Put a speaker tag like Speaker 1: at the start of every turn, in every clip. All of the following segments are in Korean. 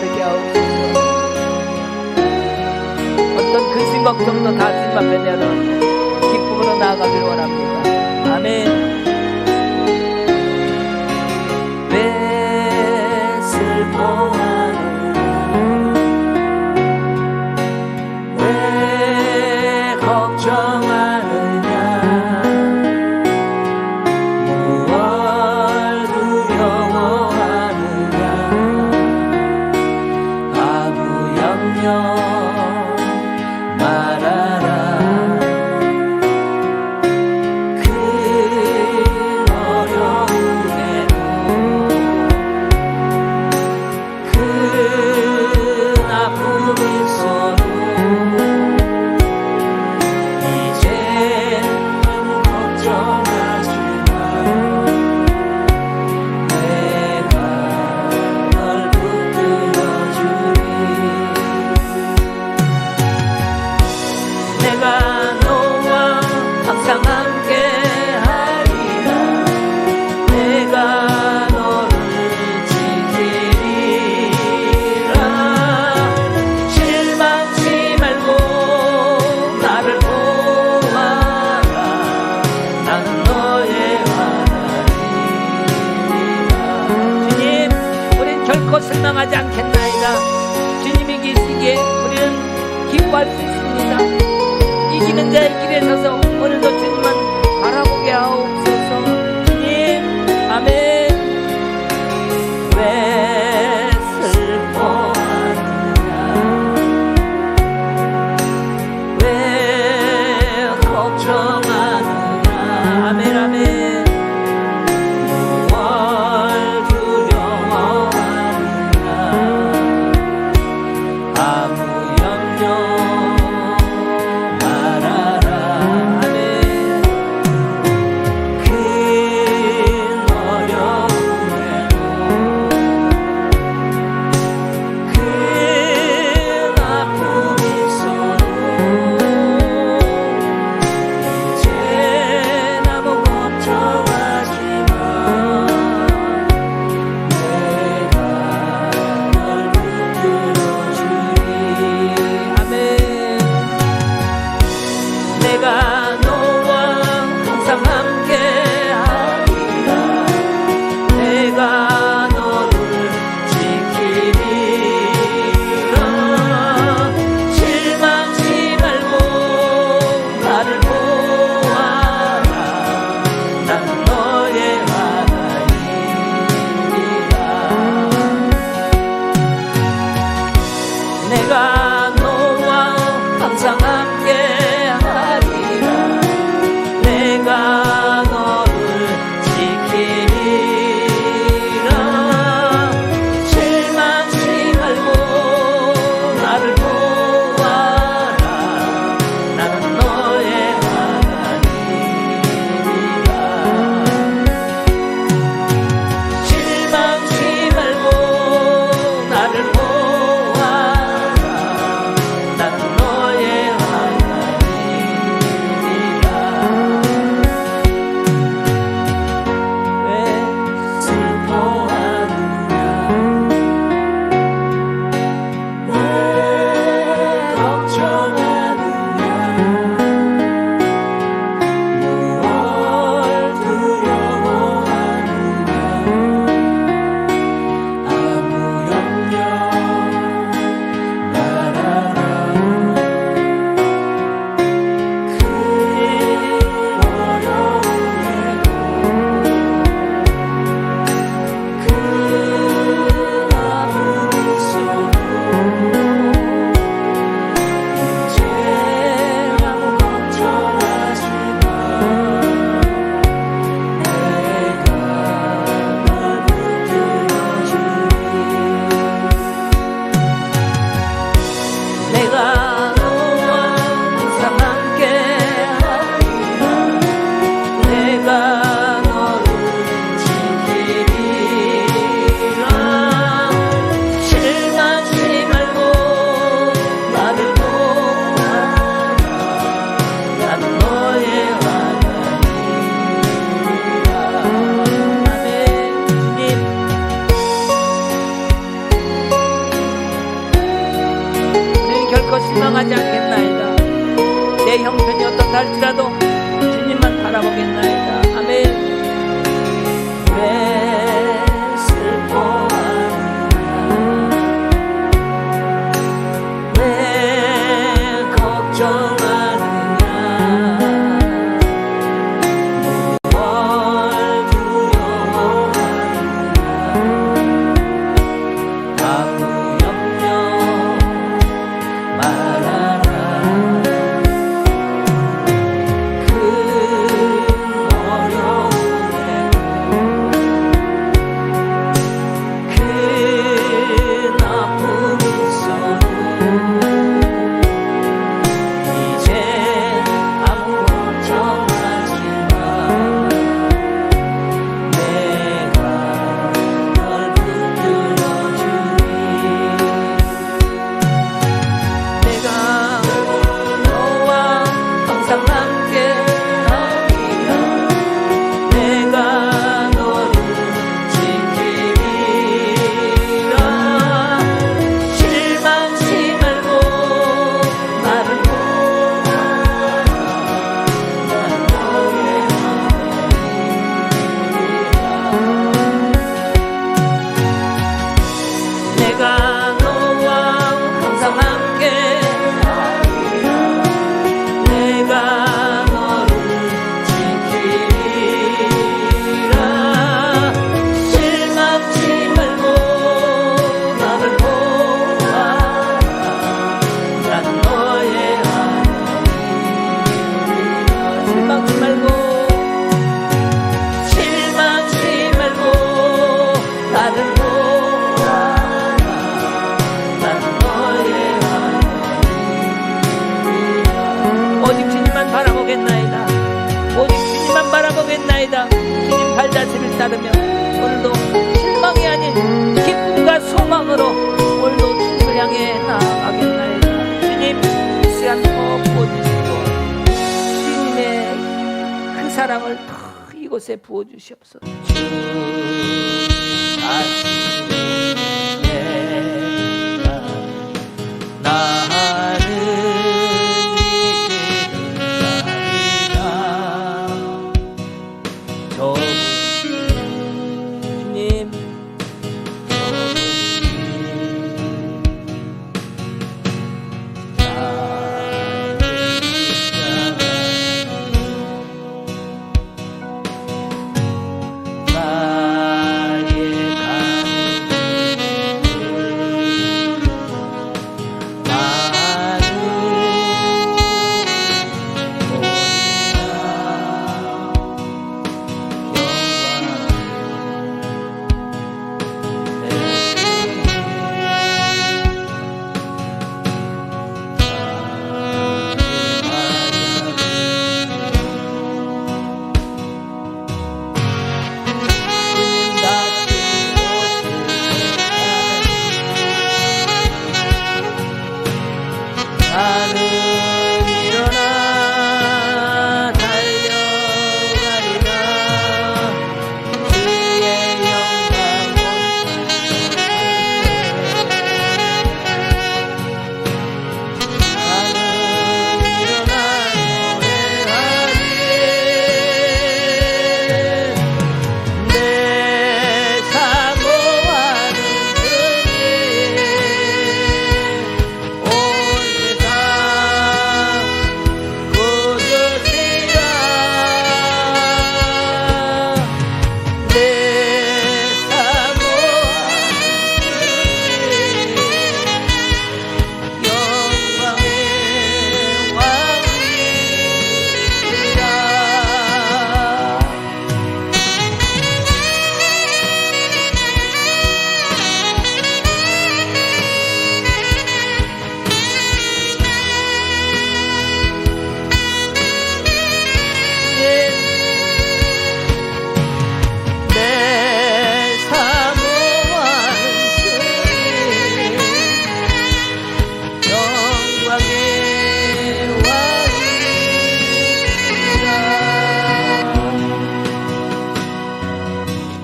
Speaker 1: 바르게 하옵소서. 어떤 근심 걱정도 다 주님 앞에 내려놓고 기쁨으로 나아가길 원합니다. 아멘. 왜 슬퍼하느냐, 왜 걱정하느냐, 무얼 두려워하느냐, 아무 염려 말아라. 실망하지 않겠나이다. 주님이 계시기에 우리는 기뻐할 수 있습니다. 이기는 자의 길에 서서 오늘도 주님만 바라보게 하옵소서. 주님, 아멘. 왜 슬퍼하느냐, 왜 걱정하느냐, 아멘, 아멘. 내가 너와 항상 함께하리라. 내가 너를 지키리라. 실망치 말고 나를 보아라. 나는 너의 하나님이라. 실망치 말고 나를 보아라. 바라보겠나이다. 주님 발자취를 따르며 오늘도 실망이 아닌 기쁨과 소망으로 오늘도 주님을 향해 나아가겠나이다. 주님 이 시간 더 부어주시고 주님의 그 사랑을 더 이곳에 부어주시옵소서.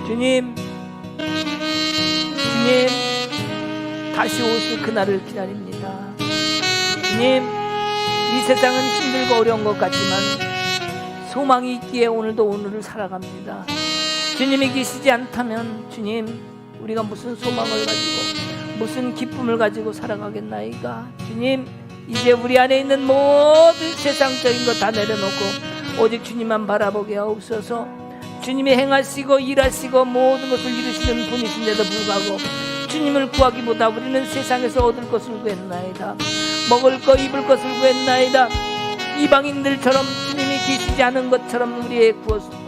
Speaker 1: 주님 다시 오실 그날을 기다립니다. 주님 이 세상은 힘들고 어려운 것 같지만 소망이 있기에 오늘도 오늘을 살아갑니다. 주님이 계시지 않다면 주님 우리가 무슨 소망을 가지고 무슨 기쁨을 가지고 살아가겠나이까. 주님 이제 우리 안에 있는 모든 세상적인 것 다 내려놓고 오직 주님만 바라보게 하옵소서. 주님이 행하시고 일하시고 모든 것을 이루시는 분이신데도 불구하고 주님을 구하기보다 우리는 세상에서 얻을 것을 구했나이다. 먹을 것 입을 것을 구했나이다. 이방인들처럼 주님이 계시지 않은 것처럼 우리의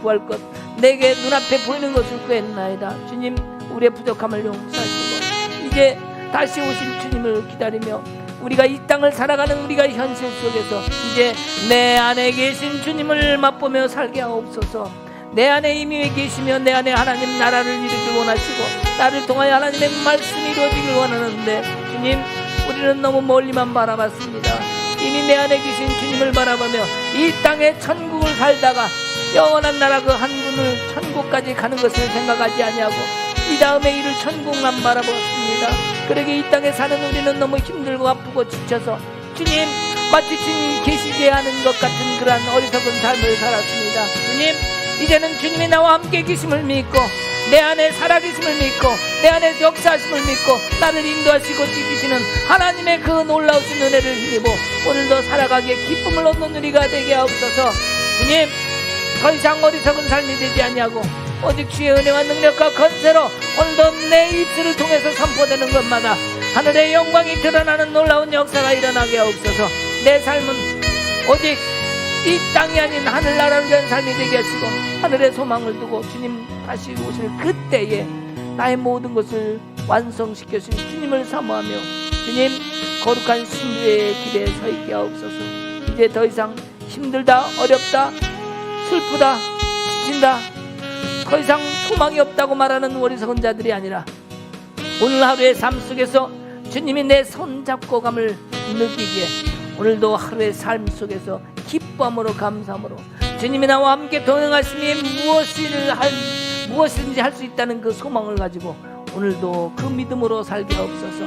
Speaker 1: 구할 것 내게 눈앞에 보이는 것을 구했나이다. 주님 우리의 부족함을 용서하시고 이제 다시 오실 주님을 기다리며 우리가 이 땅을 살아가는 우리가 현실 속에서 이제 내 안에 계신 주님을 맛보며 살게 하옵소서. 내 안에 이미 계시며 내 안에 하나님 나라를 이루길 원하시고 나를 통하여 하나님의 말씀이 이루어지길 원하는데 주님 우리는 너무 멀리만 바라봤습니다. 이미 내 안에 계신 주님을 바라보며 이 땅에 천국을 살다가 영원한 나라 그 한 군을 천국까지 가는 것을 생각하지 아니하고 이 다음에 이를 천국만 바라보았습니다. 그러기에 이 땅에 사는 우리는 너무 힘들고 아프고 지쳐서 주님 마치 주님이 계시지 않은 것 같은 그러한 어리석은 삶을 살았습니다. 주님 이제는 주님이 나와 함께 계심을 믿고 내 안에 살아계심을 믿고 내 안에 역사하심을 믿고 나를 인도하시고 지키시는 하나님의 그 놀라우신 은혜를 힘입어 오늘도 살아가기에 기쁨을 얻는 우리가 되게 하옵소서. 주님 더 이상 어리석은 삶이 되지 아니하고 오직 주의 은혜와 능력과 건세로 오늘도 내 입술을 통해서 선포되는 것마다 하늘의 영광이 드러나는 놀라운 역사가 일어나게 하옵소서. 내 삶은 오직 이 땅이 아닌 하늘나라를 위한 삶이 되게 하시고 하늘의 소망을 두고 주님 다시 오실 그때에 나의 모든 것을 완성시켜주신 주님을 사모하며 주님 거룩한 신부의 길에 서 있게 하옵소서. 이제 더 이상 힘들다 어렵다 슬프다 부어주신다. 더 이상 소망이 없다고 말하는 어리석은 자들이 아니라 오늘 하루의 삶 속에서 주님이 내 손잡고 감을 느끼기에 오늘도 하루의 삶 속에서 기쁨으로 감사함으로 주님이 나와 함께 동행하시니 무엇이든지 할 수 있다는 그 소망을 가지고 오늘도 그 믿음으로 살게 하옵소서.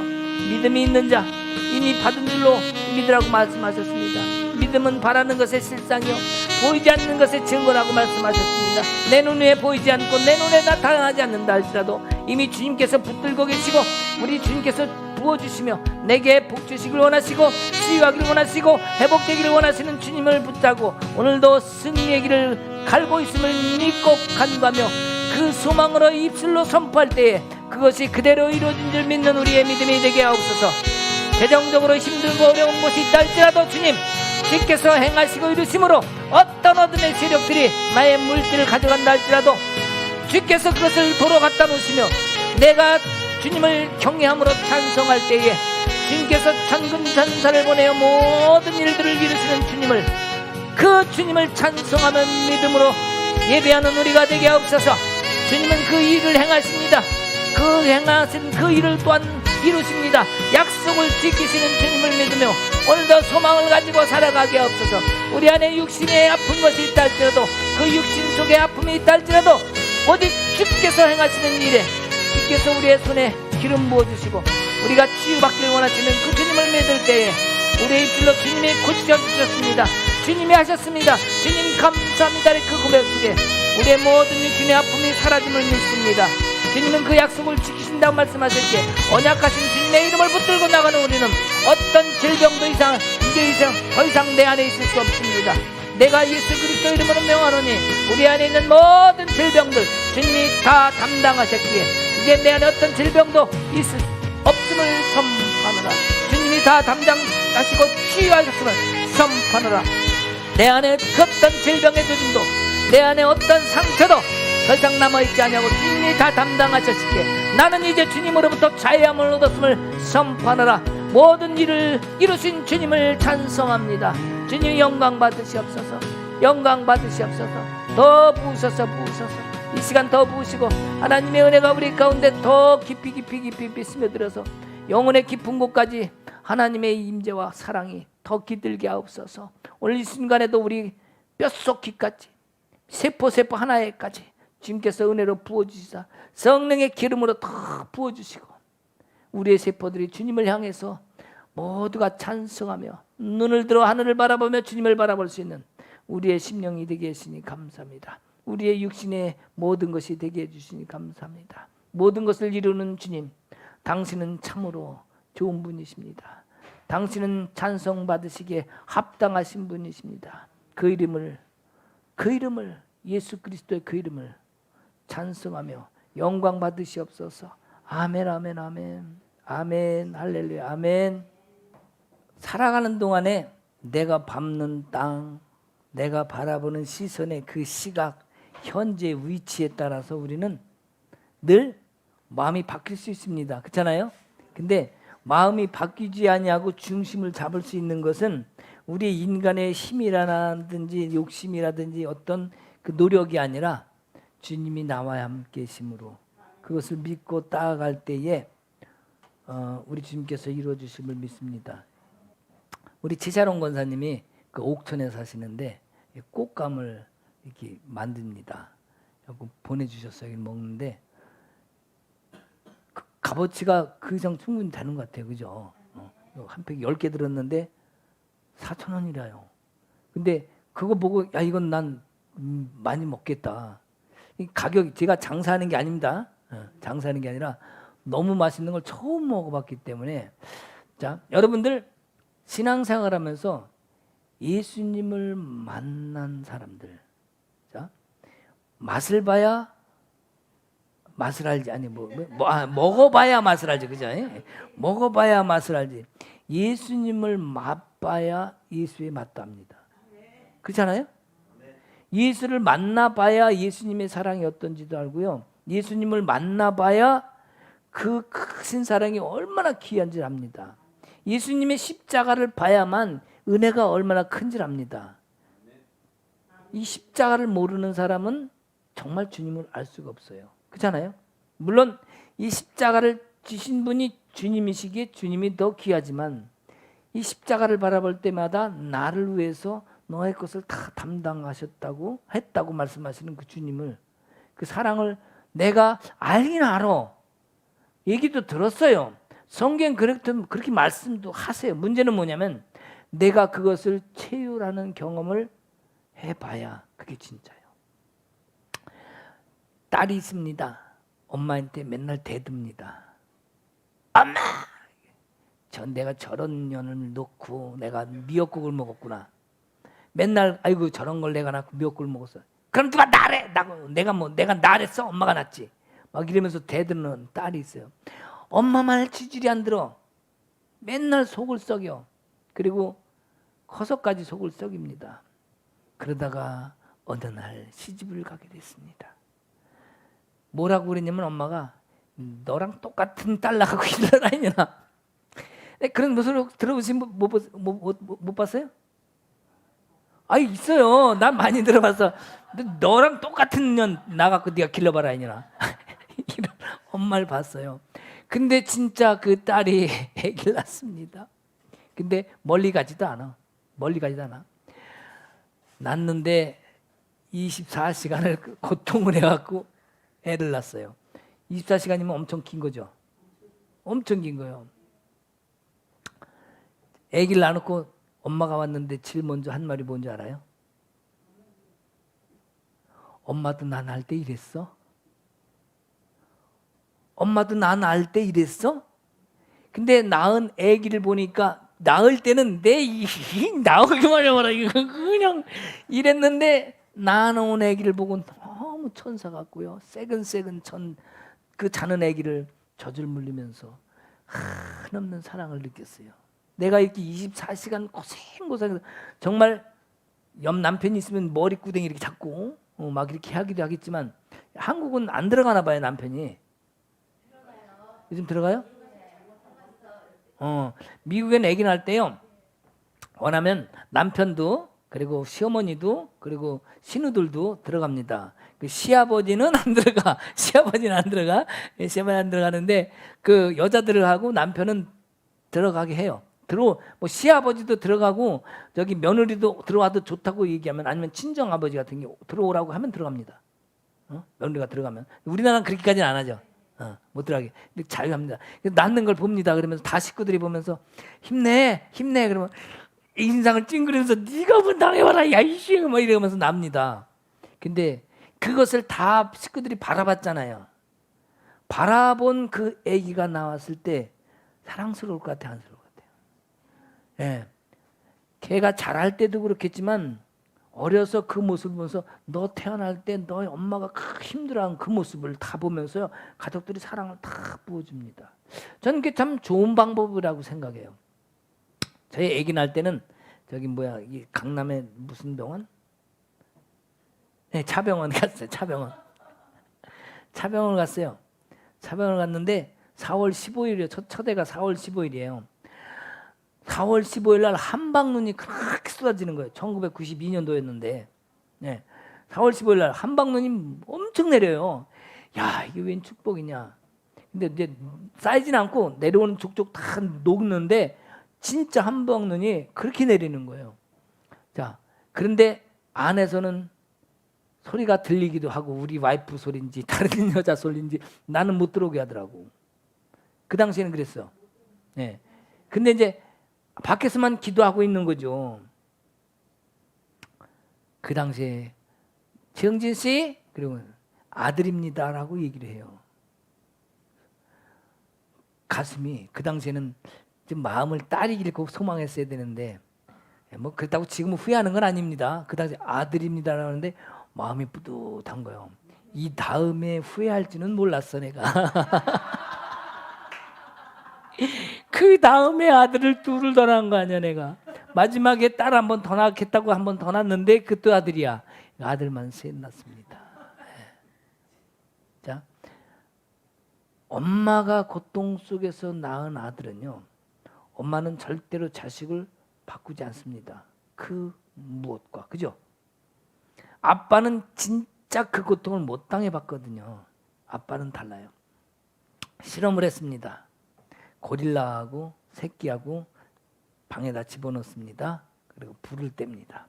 Speaker 1: 믿음이 있는 자 이미 받은 줄로 믿으라고 말씀하셨습니다. 믿음은 바라는 것의 실상이요 보이지 않는 것의 증거라고 말씀하셨습니다. 내 눈에 보이지 않고 내 눈에 나타나지 않는다 할지라도 이미 주님께서 붙들고 계시고 우리 주님께서 부어주시며 내게 복 주시길 원하시고 치유하기를 원하시고 회복되기를 원하시는 주님을 붙잡고 오늘도 승리의 길을 갈고 있음을 믿고 간구하며 그 소망으로 입술로 선포할 때에 그것이 그대로 이루어진 줄 믿는 우리의 믿음이 되게 하옵소서. 재정적으로 힘들고 어려운 것이 있다 할지라도 주께서 행하시고 이루심으로 어떤 어둠의 세력들이 나의 물질을 가져간다 할지라도 주께서 그것을 도로 갖다 놓으시며 내가 주님을 경외함으로 찬송할 때에 주님께서 천군 천사를 보내어 모든 일들을 이루시는 주님을 그 주님을 찬송하며 믿음으로 예배하는 우리가 되게 하옵소서. 주님은 그 일을 행하십니다. 그 행하신 그 일을 또한 이루십니다. 약속을 지키시는 주님을 믿으며 오늘도 소망을 가지고 살아가게 하옵소서. 우리 안에 육신에 아픈 것이 있다 할지라도 그 육신 속에 아픔이 있다 할지라도 오직 주께서 행하시는 일에 주께서 우리의 손에 기름 부어주시고 우리가 치유받기를 원하시는 그 주님을 믿을 때에 우리의 입술로 주님이 고쳐주셨습니다. 주님이 하셨습니다. 주님 감사합니다의 그 고백 속에 우리의 모든 육신의 아픔이 사라짐을 믿습니다. 주님은 그 약속을 지키신다고 말씀하셨기에 언약하신 주님의 이름을 붙들고 나가는 우리는 어떤 질병도 더 이상 내 안에 있을 수 없습니다. 내가 예수 그리스도 이름으로 명하노니 우리 안에 있는 모든 질병들 주님이 다 담당하셨기에 이제 내 안에 어떤 질병도 있을 없음을 선포하노라. 주님이 다 담당하시고 치유하셨음을 선포하노라. 내 안에 어떤 질병의 조짐도 내 안에 어떤 상처도 더 이상 남아있지 아니하고 주님이 다 담당하셨기에 나는 이제 주님으로부터 자유함을 얻었음을 선포하노라. 모든 일을 이루신 주님을 찬송합니다. 주님 영광 받으시옵소서. 영광 받으시옵소서. 더 부으셔서 이 시간 더 부으시고 하나님의 은혜가 우리 가운데 더 깊이 스며들어서 영혼의 깊은 곳까지 하나님의 임재와 사랑이 더 깃들게 하옵소서. 오늘 이 순간에도 우리 뼛속 깊까지 세포 하나에까지 주님께서 은혜로 부어주시사 성령의 기름으로 더 부어주시고 우리의 세포들이 주님을 향해서 모두가 찬송하며 눈을 들어 하늘을 바라보며 주님을 바라볼 수 있는 우리의 심령이 되게 해주시니 감사합니다. 우리의 육신의 모든 것이 되게 해주시니 감사합니다. 모든 것을 이루는 주님, 당신은 참으로 좋은 분이십니다. 당신은 찬송받으시기에 합당하신 분이십니다. 그 이름을 예수 그리스도의 그 이름을 찬송하며 영광 받으시옵소서. 아멘 아멘 아멘 아멘 할렐루야 아멘. 살아가는 동안에 내가 밟는 땅, 내가 바라보는 시선의 그 시각, 현재 위치에 따라서 우리는 늘 마음이 바뀔 수 있습니다. 그렇잖아요? 근데 마음이 바뀌지 아니하고 중심을 잡을 수 있는 것은 우리 인간의 힘이라든지 욕심이라든지 어떤 그 노력이 아니라 주님이 나와 함께 계심으로 그것을 믿고 따라갈 때에 우리 주님께서 이루어 주심을 믿습니다. 우리 최자롱 권사님이 그 옥천에 사시는데 꽃감을 이렇게 만듭니다. 보내주셨어요. 먹는데 그 값어치가 그 이상 충분히 되는 것 같아요. 그죠? 한 팩 10개 들었는데 4,000원이라요. 근데 그거 보고 야 이건 난 많이 먹겠다. 이 가격이 제가 장사하는 게 아닙니다. 장사하는 게 아니라 너무 맛있는 걸 처음 먹어봤기 때문에 자 여러분들 신앙생활하면서 예수님을 만난 사람들 자 맛을 봐야 맛을 알지 아니 먹어봐야 맛을 알지 그죠? 먹어봐야 맛을 알지 예수님을 맛봐야 예수의 맛도 압니다. 그렇잖아요? 예수를 만나봐야 예수님의 사랑이 어떤지도 알고요. 예수님을 만나봐야 그 크신 사랑이 얼마나 귀한지 압니다. 예수님의 십자가를 봐야만 은혜가 얼마나 큰지 압니다. 이 십자가를 모르는 사람은 정말 주님을 알 수가 없어요. 그렇잖아요? 물론 이 십자가를 지신 분이 주님이시기에 주님이 더 귀하지만 이 십자가를 바라볼 때마다 나를 위해서 너의 것을 다 담당하셨다고 했다고 말씀하시는 그 주님을, 그 사랑을 내가 알긴 알아. 얘기도 들었어요. 성경 그렇게 말씀도 하세요. 문제는 뭐냐면 내가 그것을 체휼하는 경험을 해봐야 그게 진짜예요. 딸이 있습니다. 엄마한테 맨날 대듭니다. 엄마! 내가 저런 년을 놓고 내가 미역국을 먹었구나. 맨날 아이고 저런 걸 내가 낳고 미역국을 먹었어. 그럼 누가 나래? 내가 나랬어? 엄마가 낳지. 막 이러면서 대드는 딸이 있어요. 엄마 말 지질이 안 들어. 맨날 속을 썩여. 그리고 커서까지 속을 썩입니다. 그러다가 어느 날 시집을 가게 됐습니다. 뭐라고 그랬냐면 엄마가 너랑 똑같은 딸 낳고 있는 아니냐. 그런 모습을 들어보신 분 못 봤어요? 아 있어요. 난 많이 들어봤어. 너랑 똑같은 년 나갖고 네가 길러봐라 아니냐. 이런 엄마를 봤어요. 근데 진짜 그 딸이 아기를 낳습니다. 근데 멀리 가지도 않아. 낳는데 24시간을 고통을 해갖고 애를 낳았어요. 24시간이면 엄청 긴 거죠. 엄청 긴 거예요. 아기를 낳아놓고 엄마가 왔는데 제일 먼저 한 말이 뭔지 알아요? 엄마도 나 낳을 때 이랬어? 엄마도 나 낳을 때 이랬어? 근데 낳은 아기를 보니까 낳을 때는 나오기만 해봐라 이거 그냥 이랬는데 낳아놓은 아기를 보고 너무 천사 같고요. 새근새근 그 자는 아기를 젖을 물리면서 한없는 사랑을 느꼈어요. 내가 이렇게 24시간 고생해서 정말 옆 남편이 있으면 머리구덩이 이렇게 잡고 막 이렇게 하기도 하겠지만 한국은 안 들어가나 봐요. 남편이 요즘 들어가요? 미국엔 아기 낳을 때요 원하면 남편도 그리고 시어머니도 그리고 신우들도 들어갑니다. 그 시아버지는 안 들어가. 시아버지는 안 들어가는데 그 여자들하고 남편은 들어가게 해요. 뭐 시아버지도 들어가고 저기 며느리도 들어와도 좋다고 얘기하면 아니면 친정 아버지 같은 게 들어오라고 하면 들어갑니다. 며느리가 들어가면 우리나라는 그렇게까지는 안 하죠. 못 들어가게. 근데 자유합니다. 낳는 걸 봅니다. 그러면서 다 식구들이 보면서 힘내 그러면 인상을 찡그리면서 네가 뭐 당해봐라 야 이씨 뭐 이러면서 납니다. 근데 그것을 다 식구들이 바라봤잖아요. 바라본 그 아기가 나왔을 때 사랑스러울 것 같아요, 안스러울 것 같아요? 예. 걔가 자랄 때도 그렇겠지만 어려서 그 모습을 보면서 너 태어날 때 너희 엄마가 힘들어하는 그 모습을 다 보면서요 가족들이 사랑을 다 부어줍니다. 저는 그게 참 좋은 방법이라고 생각해요. 저희 아기 낳을 때는 저기 이 강남에 무슨 병원? 네, 차병원 갔어요. 차병원 갔어요. 차병원 갔는데 4월 15일이에요. 첫 해가 4월 15일이에요. 4월 15일 날 한방눈이 그렇게 쏟아지는 거예요. 1992년도였는데 4월 15일 날 한방눈이 엄청 내려요. 야 이게 웬 축복이냐. 근데 이제 쌓이진 않고 내려오는 족족 다 녹는데 진짜 한방눈이 그렇게 내리는 거예요. 자, 그런데 안에서는 소리가 들리기도 하고 우리 와이프 소리인지 다른 여자 소리인지 나는 못 들어오게 하더라고. 그 당시에는 그랬어. 네. 근데 이제 밖에서만 기도하고 있는 거죠. 그 당시에 최영진 씨 그리고 아들입니다라고 얘기를 해요. 가슴이 그 당시에는 좀 마음을 딸이 잃고 소망했어야 되는데 뭐 그렇다고 지금은 후회하는 건 아닙니다. 그 당시 아들입니다라고 하는데 마음이 뿌듯한 거예요. 이 다음에 후회할 줄은 몰랐어 내가. 그 다음에 아들을 둘을 더 낳은 거 아니야 내가. 마지막에 딸 한 번 더 낳겠다고 한 번 더 낳았는데 그것도 아들이야. 아들만 셋 낳습니다. 자, 엄마가 고통 속에서 낳은 아들은요 엄마는 절대로 자식을 바꾸지 않습니다. 그 무엇과 그죠? 아빠는 진짜 진짜 그 고통을 못 당해봤거든요. 아빠는 달라요. 실험을 했습니다. 고릴라하고 새끼하고 방에다 집어넣습니다. 그리고 불을 뗍니다.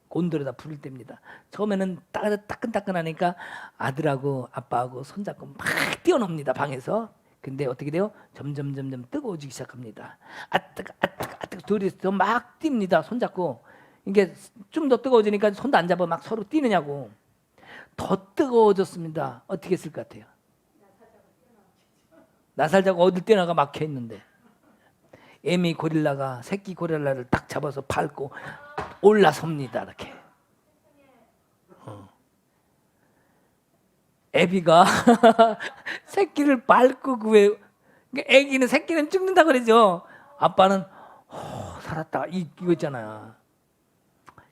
Speaker 1: 곤돌에다 불을 뗍니다. 처음에는 따끈따끈하니까 아들하고 아빠하고 손잡고 막 뛰어놉니다, 방에서. 근데 어떻게 돼요? 점점 뜨거워지기 시작합니다. 뜨거 둘이서 막 뜁니다, 손잡고. 이게 좀 더 뜨거워지니까 손도 안 잡아 막 서로 뛰느냐고. 더 뜨거워졌습니다. 어떻게 했을 것 같아요? 나살자고 어딜 뛰어나가 막혀 있는데 애미 고릴라가 새끼 고릴라를 딱 잡아서 밟고 올라섭니다. 이렇게. 애비가 새끼를 밟고 그 외 애기는 새끼는 죽는다 그러죠. 아빠는 살았다 이거 있잖아요.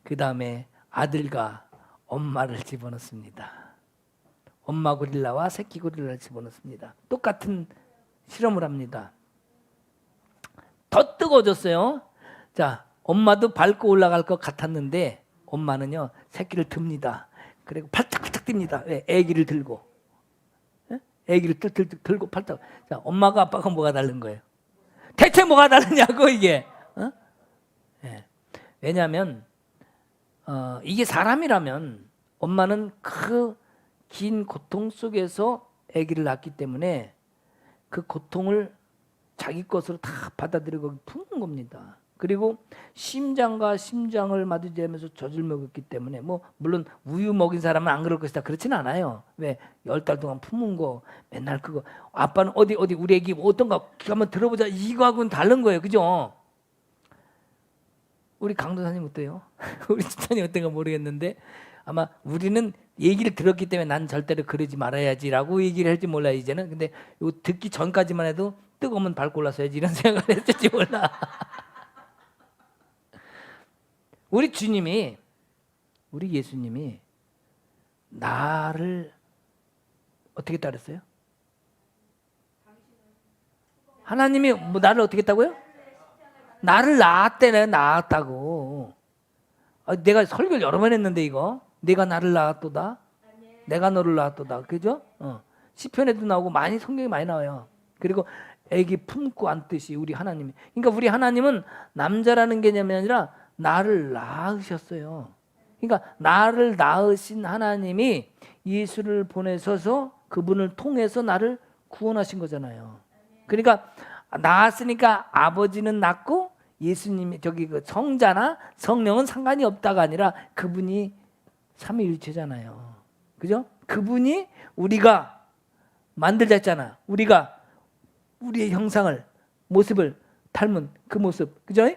Speaker 1: 그 다음에 아들과 엄마를 집어넣습니다. 엄마 고릴라와 새끼 고릴라를 집어넣습니다. 똑같은 실험을 합니다. 더 뜨거워졌어요. 자, 엄마도 밟고 올라갈 것 같았는데 엄마는요 새끼를 듭니다. 그리고 팔짝팔짝 뜁니다. 왜? 애기를 들고. 애기를 들고 팔짝. 자, 엄마가 아빠가 뭐가 다른 거예요? 대체 뭐가 다르냐고 이게. 네. 왜냐하면 이게 사람이라면 엄마는 그 긴 고통 속에서 아기를 낳기 때문에 그 고통을 자기 것으로 다 받아들이고 푸는 겁니다. 그리고 심장과 심장을 마주대면서 젖을 먹였기 때문에 뭐 물론 우유 먹인 사람은 안 그럴 것이다 그렇지는 않아요. 왜 10달 동안 품은 거 맨날 그거 아빠는 어디 우리 애기 어떤가 한번 들어보자 이거하고는 다른 거예요. 그죠? 우리 강도사님 어때요? 우리 집사님 어떤가 모르겠는데 아마 우리는 얘기를 들었기 때문에 난 절대로 그러지 말아야지라고 얘기를 할지 몰라 이제는. 근데 이거 듣기 전까지만 해도 뜨거우면 밟고 올라서야지 이런 생각을 했을지 몰라. 우리 주님이 우리 예수님이 나를 어떻게 따랐어요? 하나님이 뭐 나를 어떻게 했다고요? 나를 낳았대. 낳았다고. 내가 설교를 여러 번 했는데 이거 내가 나를 낳았도다. 내가 너를 낳았도다. 그죠? 시편에도 나오고 많이 성경에 많이 나와요. 그리고 애기 품고 안듯이 우리 하나님이. 그러니까 우리 하나님은 남자라는 개념이 아니라 나를 낳으셨어요. 그러니까 나를 낳으신 하나님이 예수를 보내셔서 그분을 통해서 나를 구원하신 거잖아요. 그러니까 낳았으니까 아버지는 낳고 예수님이 저기 그 성자나 성령은 상관이 없다가 아니라 그분이 삼위일체잖아요. 그죠? 그분이 우리가 만들자 했잖아. 우리가 우리의 형상을 모습을 닮은 그 모습. 그죠?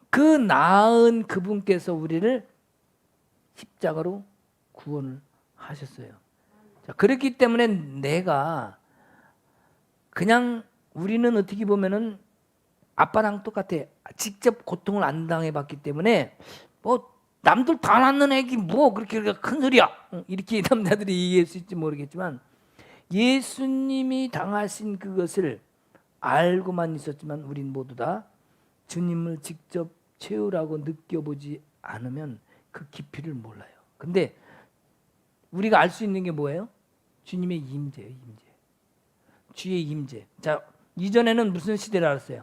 Speaker 1: 그 낳은 그분께서 우리를 십자가로 구원을 하셨어요. 자, 그렇기 때문에 내가 그냥 우리는 어떻게 보면은 아빠랑 똑같아. 직접 고통을 안 당해봤기 때문에 뭐 남들 다 낳는 애기 뭐 그렇게 큰 소리야 이렇게 남자들이 이해할 수 있을지 모르겠지만 예수님이 당하신 그것을 알고만 있었지만 우린 모두 다 주님을 직접 채우라고 느껴보지 않으면 그 깊이를 몰라요. 근데 우리가 알 수 있는 게 뭐예요? 주님의 임재예요. 임재. 주의 임재. 자, 이전에는 무슨 시대를 알았어요?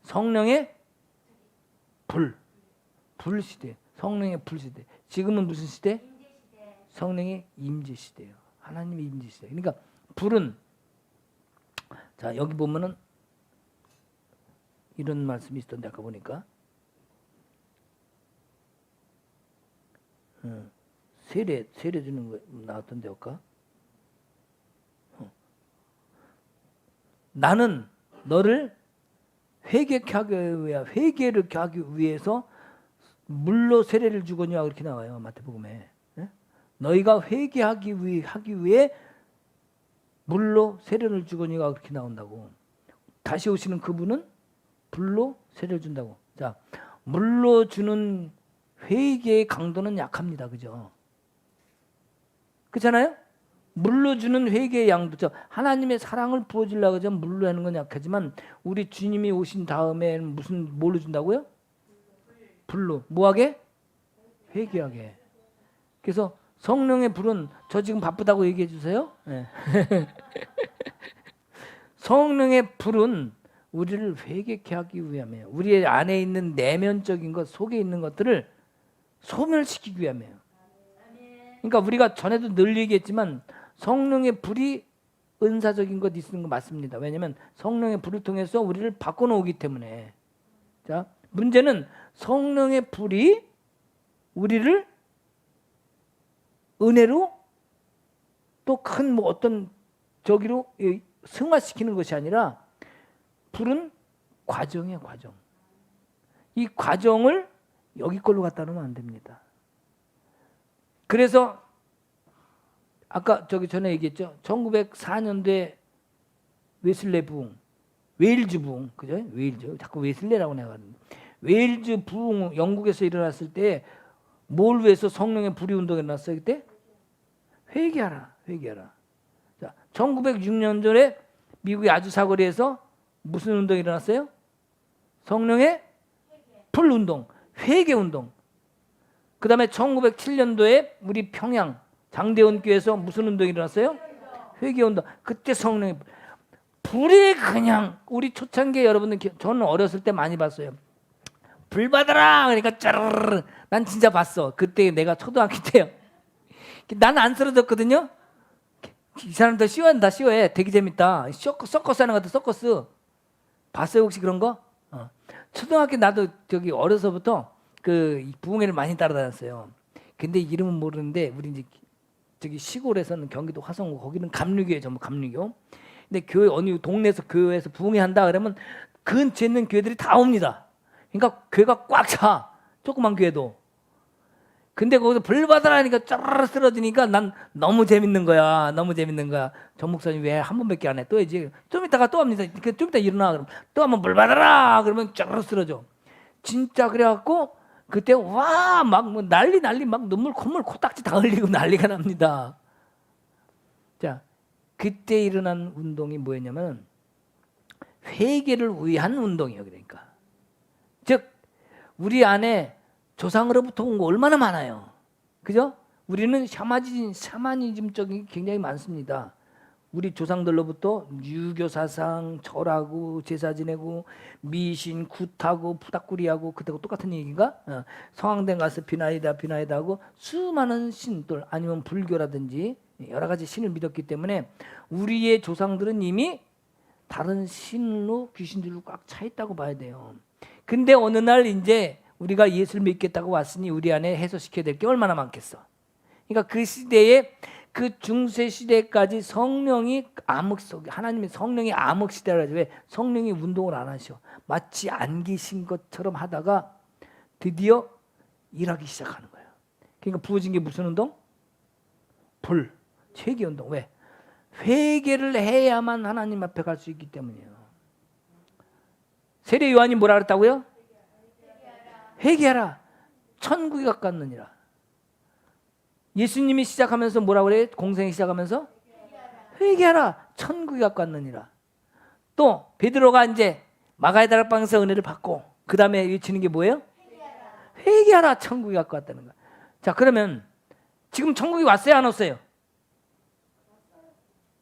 Speaker 1: 성령의 불 시대. 성령의 불 시대. 지금은 무슨 시대? 성령의 임재 시대예요. 하나님의 임재 시대. 그러니까 불은 자, 여기 보면은 이런 말씀이 있던데 아까 보니까 세례 주는 거 나왔던데 아까 나는 너를 회개를 하기 위해서 물로 세례를 주거니와 그렇게 나와요. 마태복음에. 너희가 회개하기 위해 물로 세례를 주거니와 그렇게 나온다고. 다시 오시는 그분은 불로 세례를 준다고. 자, 물로 주는 회개의 강도는 약합니다. 그죠? 그렇잖아요? 물로 주는 회개의 양도 하나님의 사랑을 부어주려고 하면 물로 하는 건 약하지만 우리 주님이 오신 다음에 뭘로 준다고요? 불로. 뭐하게? 회개하게. 그래서 성령의 불은 저 지금 바쁘다고 얘기해 주세요. 네. 성령의 불은 우리를 회개케 하기 위함이에요. 우리 안에 있는 내면적인 것, 속에 있는 것들을 소멸시키기 위함이에요. 그러니까 우리가 전에도 늘 얘기했지만 성령의 불이 은사적인 것 있는 거 맞습니다. 왜냐하면 성령의 불을 통해서 우리를 바꿔놓기 때문에. 자, 문제는 성령의 불이 우리를 은혜로 또 큰 뭐 어떤 저기로 승화시키는 것이 아니라 불은 과정이에요, 과정. 이 과정을 여기 걸로 갖다 놓으면 안 됩니다. 그래서 아까 저기 전에 얘기했죠. 1904년도에 웨슬레 부흥, 웨일즈 부흥, 그죠? 웨일즈, 자꾸 웨슬레라고 내가 웨일즈 부흥 영국에서 일어났을 때 뭘 위해서 성령의 불이 운동이 일어났어요 그때? 회개하라, 회개하라. 자, 1906년도에 미국의 아주 사거리에서 무슨 운동이 일어났어요? 성령의 불 운동, 회개 운동. 그 다음에 1907년도에 우리 평양 장대원 교회에서 무슨 운동이 일어났어요? 회개 운동. 그때 성령의 불이 그냥 우리 초창기에 여러분들 저는 어렸을 때 많이 봤어요. 불 받아라 그러니까 짜르르. 난 진짜 봤어. 그때 내가 초등학교 때요. 난 안 쓰러졌거든요. 이 사람들 시원다 시원해. 되게 재밌다. 서커스 하는 것 같아. 서커스 봤어요 혹시 그런 거? 초등학교 나도 저기 어려서부터 그 부흥회를 많이 따라다녔어요. 근데 이름은 모르는데 우리 이제 저기 시골에서는 경기도 화성구 거기는 감리교회 전부 감리교. 근데 교회 어느 동네에서 교회에서 부흥회 한다 그러면 근처에 있는 교회들이 다 옵니다. 그러니까 교회가 꽉 차. 조그만 교회도. 근데 거기서 불 받으라니까 쩌르르 쓰러지니까 난 너무 재밌는 거야. 너무 재밌는 거야. 전 목사님 왜 한 번밖에 안 해? 또 이제 좀 이따가 또 합니다. 좀 이따 일어나 그러면 또 한번 불 받아라 그러면 쩌르르 쓰러져. 진짜 그래갖고 그때 와 막 뭐 난리 막 눈물 콧물 코딱지 다 흘리고 난리가 납니다. 자, 그때 일어난 운동이 뭐였냐면 회개를 위한 운동이에요. 그러니까 즉 우리 안에 조상으로부터 온 거 얼마나 많아요. 그죠? 우리는 샤머니즘적인 게 굉장히 많습니다. 우리 조상들로부터 유교 사상, 절하고 제사 지내고 미신, 굿하고 푸닥구리하고 그때하고 똑같은 얘기인가? 성황당 가서 비나이다 하고 수많은 신들 아니면 불교라든지 여러 가지 신을 믿었기 때문에 우리의 조상들은 이미 다른 신로 귀신들로 꽉 차 있다고 봐야 돼요. 근데 어느 날 이제 우리가 예수를 믿겠다고 왔으니 우리 안에 해소시켜야 될 게 얼마나 많겠어. 그러니까 그 시대에 그 중세 시대까지 성령이 암흑 속에 하나님의 성령이 암흑 시대라죠. 왜? 성령이 운동을 안 하셔. 마치 안 계신 것처럼 하다가 드디어 일하기 시작하는 거예요. 그러니까 부어진 게 무슨 운동? 불, 회개 운동. 왜? 회개를 해야만 하나님 앞에 갈 수 있기 때문이에요. 세례 요한이 뭐라 그랬다고요? 회개하라. 천국이 가깝느니라. 예수님이 시작하면서 뭐라고 그래요? 공생이 시작하면서 회개하라. 천국이 가깝느니라. 또 베드로가 이제 마가의 다락방에서 은혜를 받고 그 다음에 외치는 게 뭐예요? 회개하라. 천국이 가깝다는 거야. 자, 그러면 지금 천국이 왔어요? 안 왔어요?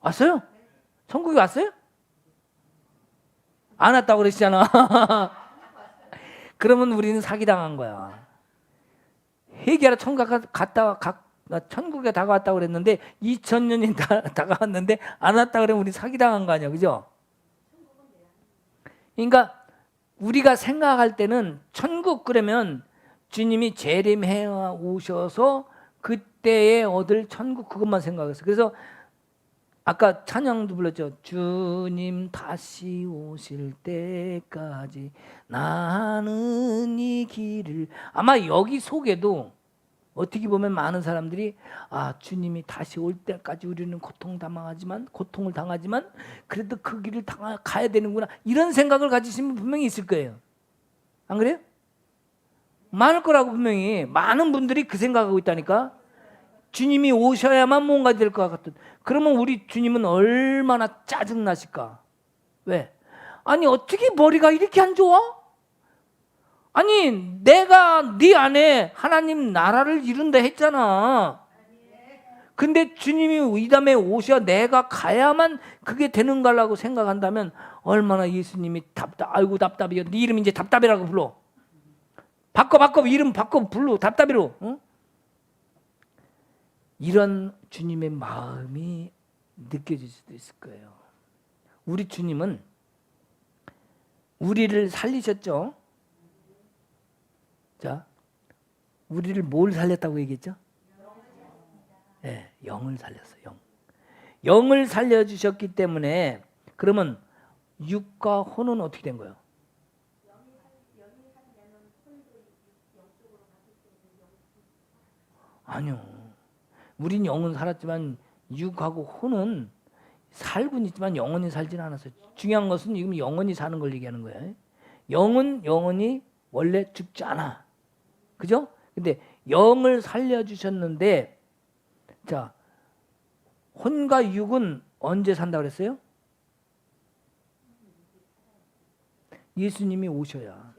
Speaker 1: 왔어요? 천국이 왔어요? 안 왔다고 그러시잖아. 그러면 우리는 사기당한 거야. 회개하라. 천국에 다가왔다고 그랬는데 2000년이 다가왔는데 안 왔다 그러면 우리 사기당한 거 아니야. 그죠? 그러니까 우리가 생각할 때는 천국 그러면 주님이 재림해 오셔서 그때에 얻을 천국 그것만 생각했어. 그래서 아까 찬양도 불렀죠. 주님 다시 오실 때까지 나는 이 길을. 아마 여기 속에도 어떻게 보면 많은 사람들이 주님이 다시 올 때까지 우리는 고통을 당하지만 그래도 그 길을 가야 되는구나 이런 생각을 가지신 분 분명히 있을 거예요. 안 그래요? 많을 거라고 분명히 많은 분들이 그 생각하고 있다니까. 주님이 오셔야만 뭔가 될 것 같은. 그러면 우리 주님은 얼마나 짜증나실까? 왜? 아니 어떻게 머리가 이렇게 안 좋아? 아니 내가 네 안에 하나님 나라를 이룬다 했잖아. 근데 주님이 이 다음에 오셔 내가 가야만 그게 되는 거라고 생각한다면 얼마나 예수님이 아이고 답답이야. 네 이름 이제 답답이라고 불러. 바꿔 이름 바꿔 불러 답답이로. 응? 이런 주님의 마음이 느껴질 수도 있을 거예요. 우리 주님은 우리를 살리셨죠. 자, 우리를 뭘 살렸다고 얘기했죠? 네, 영을 살렸어요. 영을 살려주셨기 때문에 그러면 육과 혼은 어떻게 된 거예요? 아니요. 우린 영은 살았지만 육하고 혼은 살고는 있지만 영원히 살지는 않았어요. 중요한 것은 지금 영원히 사는 걸 얘기하는 거예요. 영은 영원히 원래 죽지 않아. 그죠? 근데 영을 살려주셨는데 자, 혼과 육은 언제 산다고 그랬어요? 예수님이 오셔야,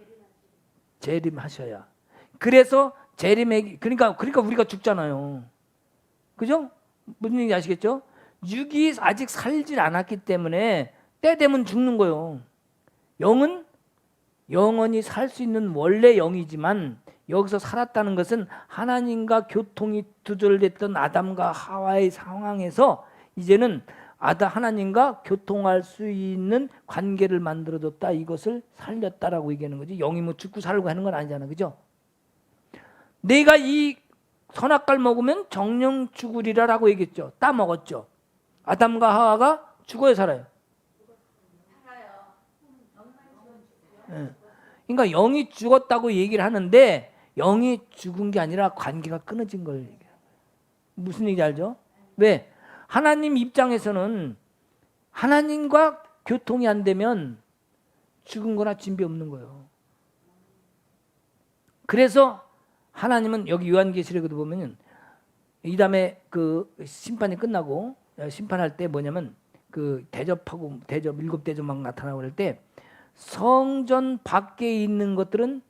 Speaker 1: 재림하셔야. 그래서 재림에 그러니까 우리가 죽잖아요. 그죠? 무슨 얘기인지 아시겠죠? 육이 아직 살질 않았기 때문에 때 되면 죽는 거예요. 영은 영원히 살 수 있는 원래 영이지만 여기서 살았다는 것은 하나님과 교통이 두절됐던 아담과 하와의 상황에서 이제는 하나님과 교통할 수 있는 관계를 만들어줬다. 이것을 살렸다라고 얘기하는 거지. 영이 뭐 죽고 살고 하는 건 아니잖아. 그죠? 내가 이 선악과를 먹으면 정령 죽으리라라고 얘기했죠. 따 먹었죠. 아담과 하와가 죽어야 살아요. 네. 그러니까 영이 죽었다고 얘기를 하는데 영이 죽은 게 아니라 관계가 끊어진 걸 얘기해요. 무슨 얘기인지 알죠? 왜? 하나님 입장에서는 하나님과 교통이 안 되면 죽은 거나 진비 없는 거예요. 그래서 하나님은 여기 요한계시록에도 보면은 이 다음에 그 심판이 끝나고 심판할 때 뭐냐면 그 대접하고 일곱 대접 막 나타나고 그럴 때 성전 밖에 있는 것들은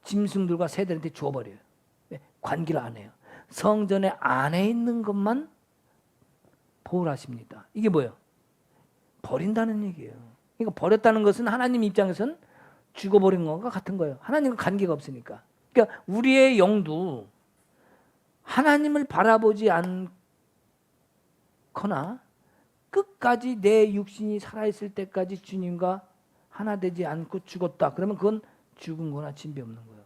Speaker 1: 짐승들과 새들한테 주어버려요. 관계를 안 해요. 성전의 안에 있는 것만 보호하십니다. 이게 뭐예요? 버린다는 얘기예요. 그러니까 버렸다는 것은 하나님 입장에서는 죽어버린 것과 같은 거예요. 하나님과 관계가 없으니까. 그러니까 우리의 영도 하나님을 바라보지 않거나 끝까지 내 육신이 살아있을 때까지 주님과 하나 되지 않고 죽었다. 그러면 그건 죽은 거나 진비 없는 거예요.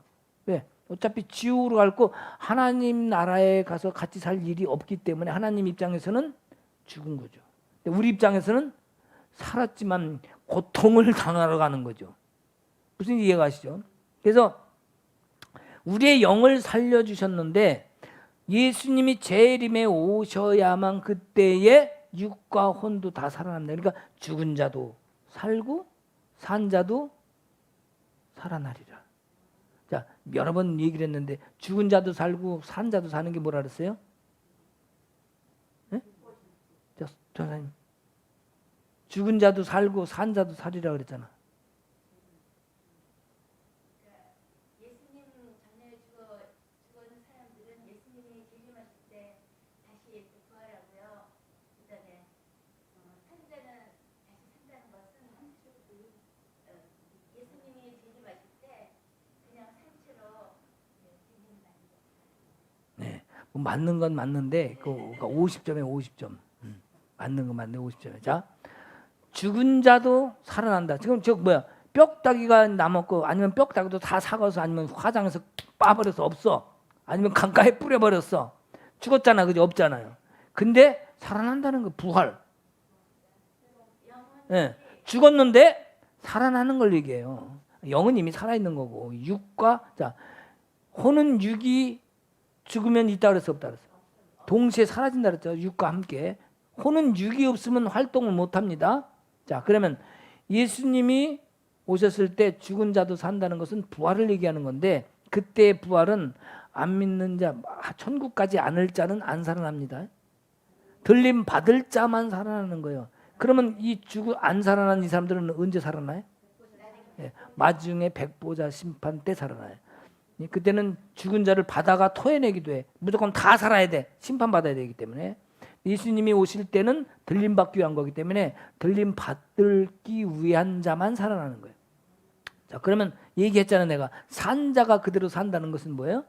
Speaker 1: 왜? 어차피 지옥으로 갈고 하나님 나라에 가서 같이 살 일이 없기 때문에 하나님 입장에서는 죽은 거죠. 우리 입장에서는 살았지만 고통을 당하러 가는 거죠. 무슨 이해가 가시죠? 그래서 우리의 영을 살려주셨는데 예수님이 재림에 오셔야만 그때에 육과 혼도 다 살아납니다. 그러니까 죽은 자도 살고 산 자도 살아나리라. 자, 여러 번 얘기를 했는데 죽은 자도 살고 산 자도 사는 게 뭐라 그랬어요? 네? 자, 전사님. 죽은 자도 살고 산 자도 살이라 그랬잖아.
Speaker 2: 예수님 전에 죽은 사람들은 예수님이 재림하실 때 다시 부활하고요. 그다음에 산 자는 다시 산다는 것은 예수님이 재림하실 때 그냥 산채로 재림하는 거예요.
Speaker 1: 네, 뭐 맞는 건 맞는데 그러니까 50점에 50점. 맞는 건 맞네 50점에. 자, 죽은 자도 살아난다. 지금 저 뼈다귀가 남았고 아니면 뼈다귀도 다 삭아서 아니면 화장해서 빠버려서 없어. 아니면 강가에 뿌려버렸어. 죽었잖아. 그죠? 없잖아요. 근데 살아난다는 거 부활. 네, 죽었는데 살아나는 걸 얘기해요. 영은 이미 살아있는 거고 육과 자 혼은 육이 죽으면 있다 그랬어 없다 그랬어? 동시에 사라진다 그랬죠. 육과 함께. 혼은 육이 없으면 활동을 못합니다. 자, 그러면 예수님이 오셨을 때 죽은 자도 산다는 것은 부활을 얘기하는 건데 그때의 부활은 안 믿는 자, 천국까지 안을 자는 안 살아납니다. 들림 받을 자만 살아나는 거예요. 그러면 안 살아난 이 사람들은 언제 살아나요? 예, 마중에 백보자 심판 때 살아나요. 예, 그때는 죽은 자를 바다가 토해내기도 해. 무조건 다 살아야 돼. 심판받아야 되기 때문에. 예수님이 오실 때는 들림받기 위한 거기 때문에 들림받기 위한 자만 살아나는 거예요. 자, 그러면 얘기했잖아 내가. 산 자가 그대로 산다는 것은 뭐예요?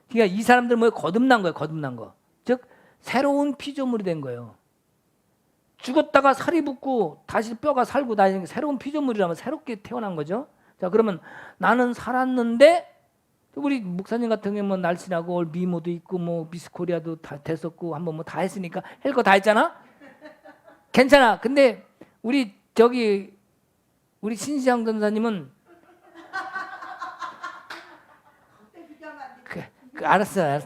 Speaker 1: 그러니까 이 사람들 뭐예요? 거듭난 거예요. 거듭난 거. 즉 새로운 피조물이 된 거예요. 죽었다가 살이 붙고 다시 뼈가 살고 다니는 새로운 피조물이라면 새롭게 태어난 거죠. 자, 그러면 나는 살았는데 우리 목사님 같은 경우는 뭐 날씬하고 미모도 있고 뭐 미스코리아도 다 됐었고 한번 뭐 다 했으니까 할 거 다 했잖아. 괜찮아. 근데 우리 신시영 전사님은 알았어.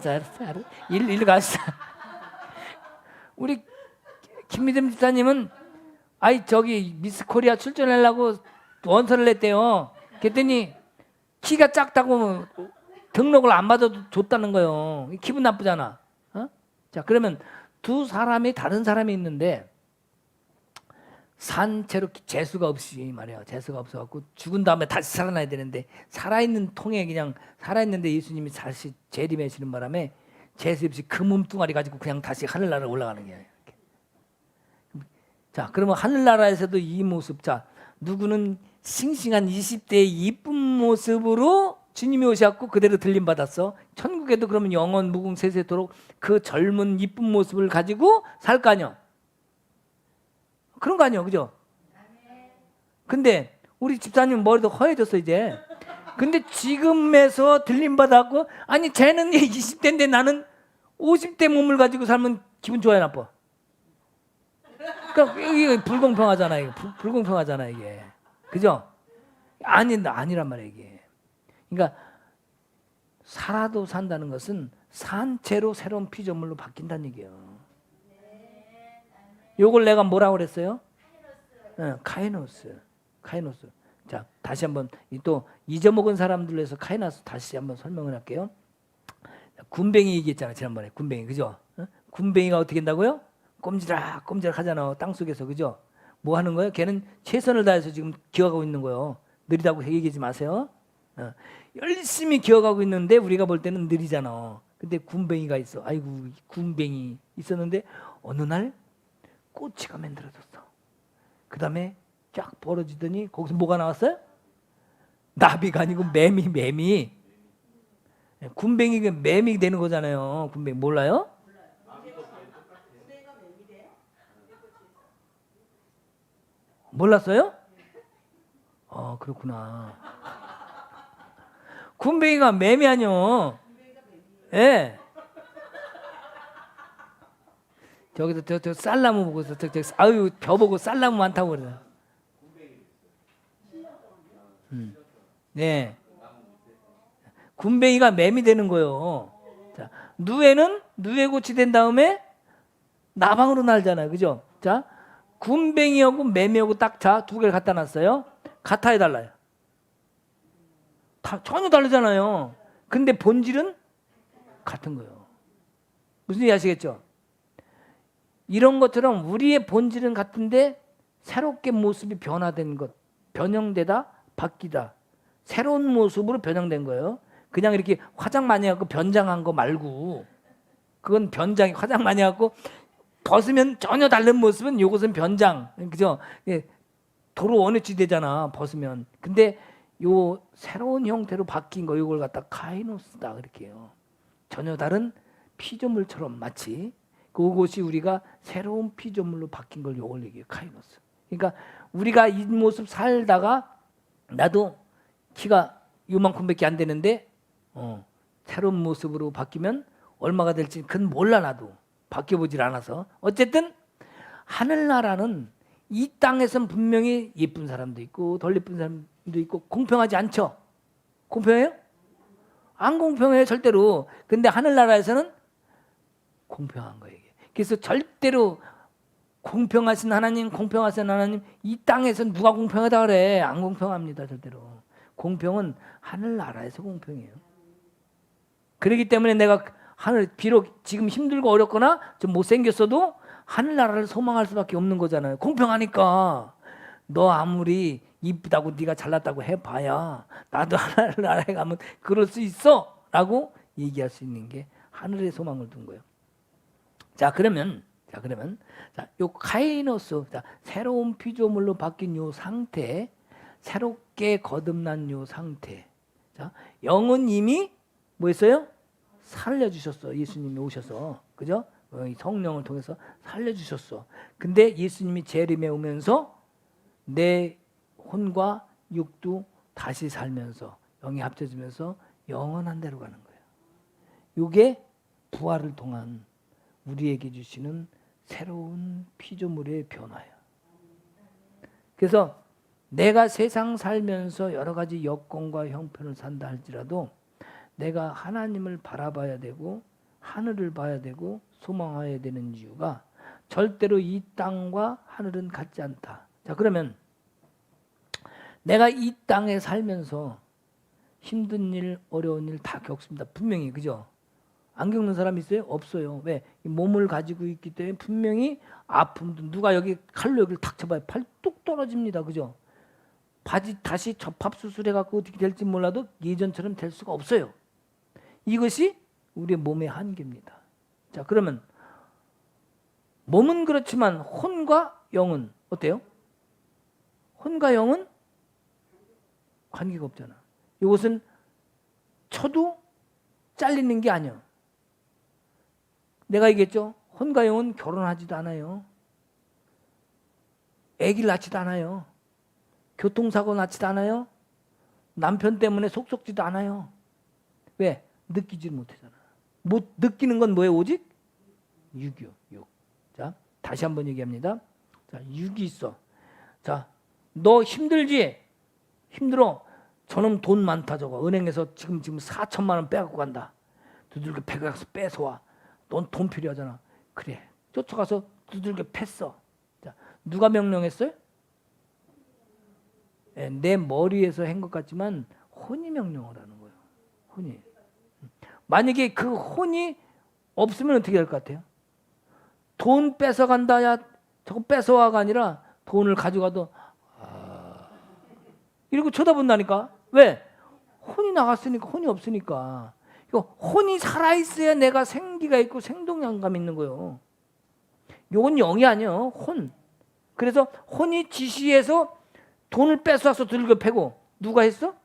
Speaker 1: 일로 갔어. 우리 김미듬 집사님은 미스코리아 출전하려고 원서를 냈대요. 그랬더니 키가 작다고 등록을 안 받아도 줬다는 거예요. 기분 나쁘잖아. 어? 자, 그러면 두 사람이 다른 사람이 있는데 산채로 재수가 없이 말이야. 재수가 없어갖고 죽은 다음에 다시 살아나야 되는데 살아있는 통에 그냥 살아있는데 예수님이 다시 재림하시는 바람에 재수 없이 그 몸뚱아리 가지고 그냥 다시 하늘나라에 올라가는 거예요. 자, 그러면 하늘나라에서도 이 모습. 자, 누구는 싱싱한 20대의 이쁜 모습으로 주님이 오셨고 그대로 들림받았어. 천국에도 그러면 영원 무궁세세토록 그 젊은 이쁜 모습을 가지고 살 거 아니야. 그런 거 아니야, 그죠? 근데 우리 집사님 머리도 허해졌어 이제. 근데 지금에서 들림받았고 아니 쟤는 20대인데 나는 50대 몸을 가지고 살면 기분 좋아요, 나빠? 그러니까 이게 불공평하잖아. 이게 불공평하잖아 이게. 그죠? 아니란 말이야 이게. 그러니까 살아도 산다는 것은 산채로 새로운 피조물로 바뀐다는 얘기예요. 요걸 내가 뭐라고 그랬어요? 카이노스. 자, 다시 한번 또 잊어먹은 사람들로 해서 카이노스 다시 한번 설명을 할게요. 군뱅이 얘기했잖아 지난번에. 군뱅이, 그죠? 군뱅이가 어떻게 한다고요? 꼼지락 하잖아 땅속에서. 그죠? 뭐 하는 거예요? 걔는 최선을 다해서 지금 기어가고 있는 거예요. 느리다고 얘기하지 마세요. 열심히 기어가고 있는데 우리가 볼 때는 느리잖아. 근데 군뱅이가 있어. 아이고, 군뱅이 있었는데 어느 날 꼬치가 만들어졌어. 그 다음에 쫙 벌어지더니 거기서 뭐가 나왔어요? 나비가 아니고 매미. 군뱅이가 매미 되는 거잖아요. 군뱅이 몰라요? 몰랐어요? 그렇구나. 군뱅이가 매미 아니요. 예. 저기서 저 쌀나무 보고서 아유 벼 보고 쌀나무 많다고 그래. 네. 군뱅이가 매미 되는 거예요. 자, 누에는 누에고치 된 다음에 나방으로 날잖아요, 그죠? 자, 군뱅이하고 매미하고 딱 두 개를 갖다 놨어요. 같아야 달라요. 전혀 다르잖아요. 근데 본질은 같은 거예요. 무슨 얘기 아시겠죠? 이런 것처럼 우리의 본질은 같은데 새롭게 모습이 변화된 것, 변형되다, 바뀌다, 새로운 모습으로 변형된 거예요. 그냥 이렇게 화장 많이 하고 변장한 거 말고, 그건 변장이 화장 많이 하고 벗으면 전혀 다른 모습은 요것은 변장, 그죠? 도로 원위치 되잖아 벗으면. 근데 요 새로운 형태로 바뀐 거, 이걸 갖다 카이노스다 그렇게 해요. 전혀 다른 피조물처럼 마치 그것이 우리가 새로운 피조물로 바뀐 걸 요걸 얘기해요. 카이노스. 그러니까 우리가 이 모습 살다가 나도 키가 요만큼밖에 안 되는데 새로운 모습으로 바뀌면 얼마가 될지 그건 몰라. 나도 바뀌어보질 않아서. 어쨌든 하늘나라는 이 땅에선 분명히 예쁜 사람도 있고 덜 예쁜 사람도 있고 공평하지 않죠? 공평해요? 안 공평해요 절대로. 근데 하늘나라에서는 공평한 거예요. 그래서 절대로 공평하신 하나님, 공평하신 하나님, 이 땅에서 누가 공평하다 그래? 안 공평합니다 절대로. 공평은 하늘나라에서 공평해요. 그렇기 때문에 내가 비록 지금 힘들고 어렵거나 좀 못생겼어도 하늘나라를 소망할 수밖에 없는 거잖아요. 공평하니까. 너 아무리 이쁘다고 네가 잘났다고 해봐야 나도 하나님 나라에 가면 그럴 수 있어 라고 얘기할 수 있는 게 하늘의 소망을 둔 거예요. 자 그러면 요 카이노스, 새로운 피조물로 바뀐 요 상태, 새롭게 거듭난 요 상태. 자, 영은 이미 뭐 했어요? 살려주셨어. 예수님이 오셔서. 그죠? 성령을 통해서 살려주셨어. 근데 예수님이 재림에 오면서 내 혼과 육도 다시 살면서 영이 합쳐지면서 영원한 데로 가는 거예요. 이게 부활을 통한 우리에게 주시는 새로운 피조물의 변화예요. 그래서 내가 세상 살면서 여러 가지 여건과 형편을 산다 할지라도 내가 하나님을 바라봐야 되고 하늘을 봐야 되고 소망해야 되는 이유가 절대로 이 땅과 하늘은 같지 않다. 자 그러면 내가 이 땅에 살면서 힘든 일, 어려운 일 다 겪습니다. 분명히. 그죠? 안 겪는 사람 있어요? 없어요. 왜? 이 몸을 가지고 있기 때문에 분명히 아픔도, 누가 여기 칼로 여기를 탁 쳐봐요. 팔 뚝 떨어집니다. 그죠? 바지 다시 접합수술해갖고 어떻게 될지 몰라도 예전처럼 될 수가 없어요. 이것이 우리의 몸의 한계입니다. 자, 그러면 몸은 그렇지만 혼과 영은 어때요? 혼과 영은 관계가 없잖아. 이것은 쳐도 잘리는 게 아니야. 내가 얘기했죠. 혼과 영은 결혼하지도 않아요. 아기를 낳지도 않아요. 교통사고 낳지도 않아요. 남편 때문에 속 썩지도 않아요. 왜? 느끼지 못하잖아. 못 느끼는 건 뭐예요? 오직 육이요. 육. 자, 다시 한번 얘기합니다. 자, 육이 있어. 자, 너 힘들지? 힘들어. 저놈 돈 많다 저거. 은행에서 지금 4천만 원 빼갖고 간다. 두들겨 패가서 뺏어와. 넌 돈 필요하잖아. 그래. 쫓아가서 두들겨 팼어. 자, 누가 명령했어요? 네, 내 머리에서 한 것 같지만 혼이 명령을 하는 거예요. 혼이. 만약에 그 혼이 없으면 어떻게 될 것 같아요? 돈 뺏어간다, 야 저거 뺏어와가 아니라 돈을 가져가도 이러고 쳐다본다니까. 왜? 혼이 나갔으니까, 혼이 없으니까. 이거 혼이 살아있어야 내가 생기가 있고 생동감이 있는 거예요. 이건 영이 아니에요. 혼. 그래서 혼이 지시해서 돈을 뺏어와서 들고 패고 누가 했어?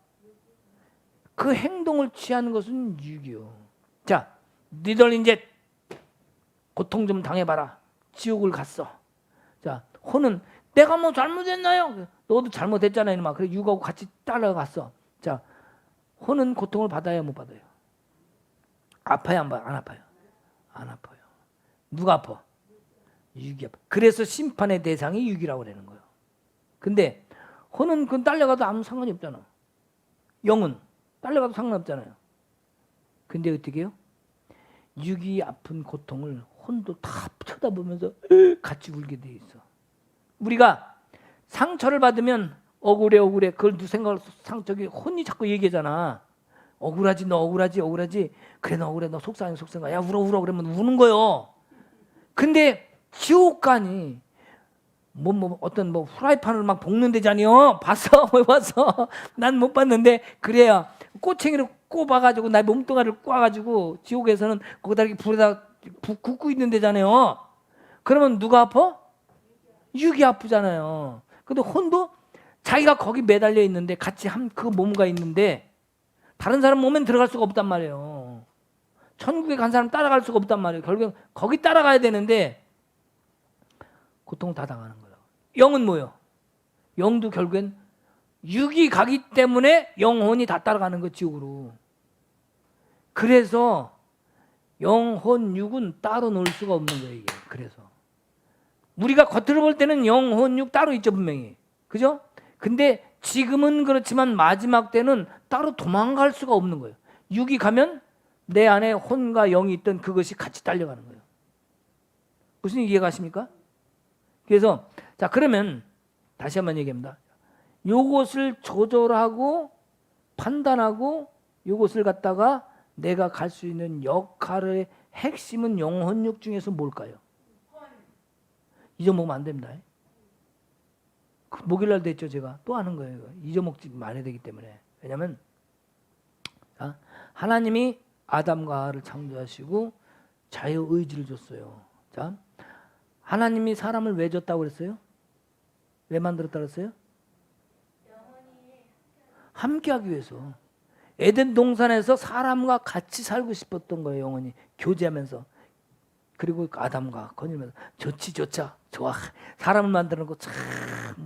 Speaker 1: 그 행동을 취하는 것은 육이요. 자, 니들 이제 고통 좀 당해봐라. 지옥을 갔어. 자, 혼은 내가 뭐 잘못했나요? 너도 잘못했잖아 이놈아. 그래 육하고 같이 따라갔어. 자, 혼은 고통을 받아야 못 받아요? 아파요 안 아파요? 안 아파요. 누가 아파? 육이 아파. 그래서 심판의 대상이 육이라고 그러는 거예요. 근데 혼은 그건 딸려가도 아무 상관이 없잖아. 영은 딸려가도 상관없잖아요. 근데 어떻게 해요? 육이 아픈 고통을 혼도 다 쳐다보면서 같이 울게 돼 있어. 우리가 상처를 받으면 억울해 그걸 누 생각을 저기 혼이 자꾸 얘기하잖아. 억울하지 너 억울하지 그래 너 억울해 너 속상해 야 울어 그러면 우는 거요. 근데 지옥 가니 어떤 후라이팬을 막 볶는 데잖아요. 봤어? 왜 봤어? 난 못 봤는데 그래야 꼬챙이를 꼽아가지고 나 몸뚱아리를 꽈가지고 지옥에서는 거기다 이렇게 불에다 굽고 있는 데잖아요. 그러면 누가 아파? 육이 아프잖아요. 근데 혼도 자기가 거기 매달려 있는데 같이 그 몸과 있는데 다른 사람 몸엔 들어갈 수가 없단 말이에요. 천국에 간 사람 따라갈 수가 없단 말이에요. 결국 거기 따라가야 되는데 고통 다 당하는 거예요. 영은 뭐예요? 영도 결국엔 육이 가기 때문에 영혼이 다 따라가는 거 지옥으로. 그래서 영혼 육은 따로 놀 수가 없는 거예요. 이게. 그래서 우리가 겉으로 볼 때는 영혼 육 따로 있죠 분명히. 그죠? 근데 지금은 그렇지만 마지막 때는 따로 도망갈 수가 없는 거예요. 육이 가면 내 안에 혼과 영이 있던 그것이 같이 딸려가는 거예요. 무슨 이해가 가십니까? 그래서 자 그러면 다시 한번 얘기합니다. 요것을 조절하고 판단하고 요것을 갖다가 내가 갈 수 있는 역할의 핵심은 영혼육 중에서 뭘까요? 잊어먹으면 안 됩니다. 목요일날도 했죠. 제가 또 하는 거예요. 이거. 잊어먹지 말아야 되기 때문에. 왜냐하면 하나님이 아담과 하와를 창조하시고 자유의지를 줬어요. 자, 하나님이 사람을 왜 줬다고 그랬어요? 왜 만들었다고 그랬어요? 함께하기 위해서. 에덴 동산에서 사람과 같이 살고 싶었던 거예요. 영원히 교제하면서. 그리고 아담과 거닐면서 좋자 좋아. 사람을 만드는 거 참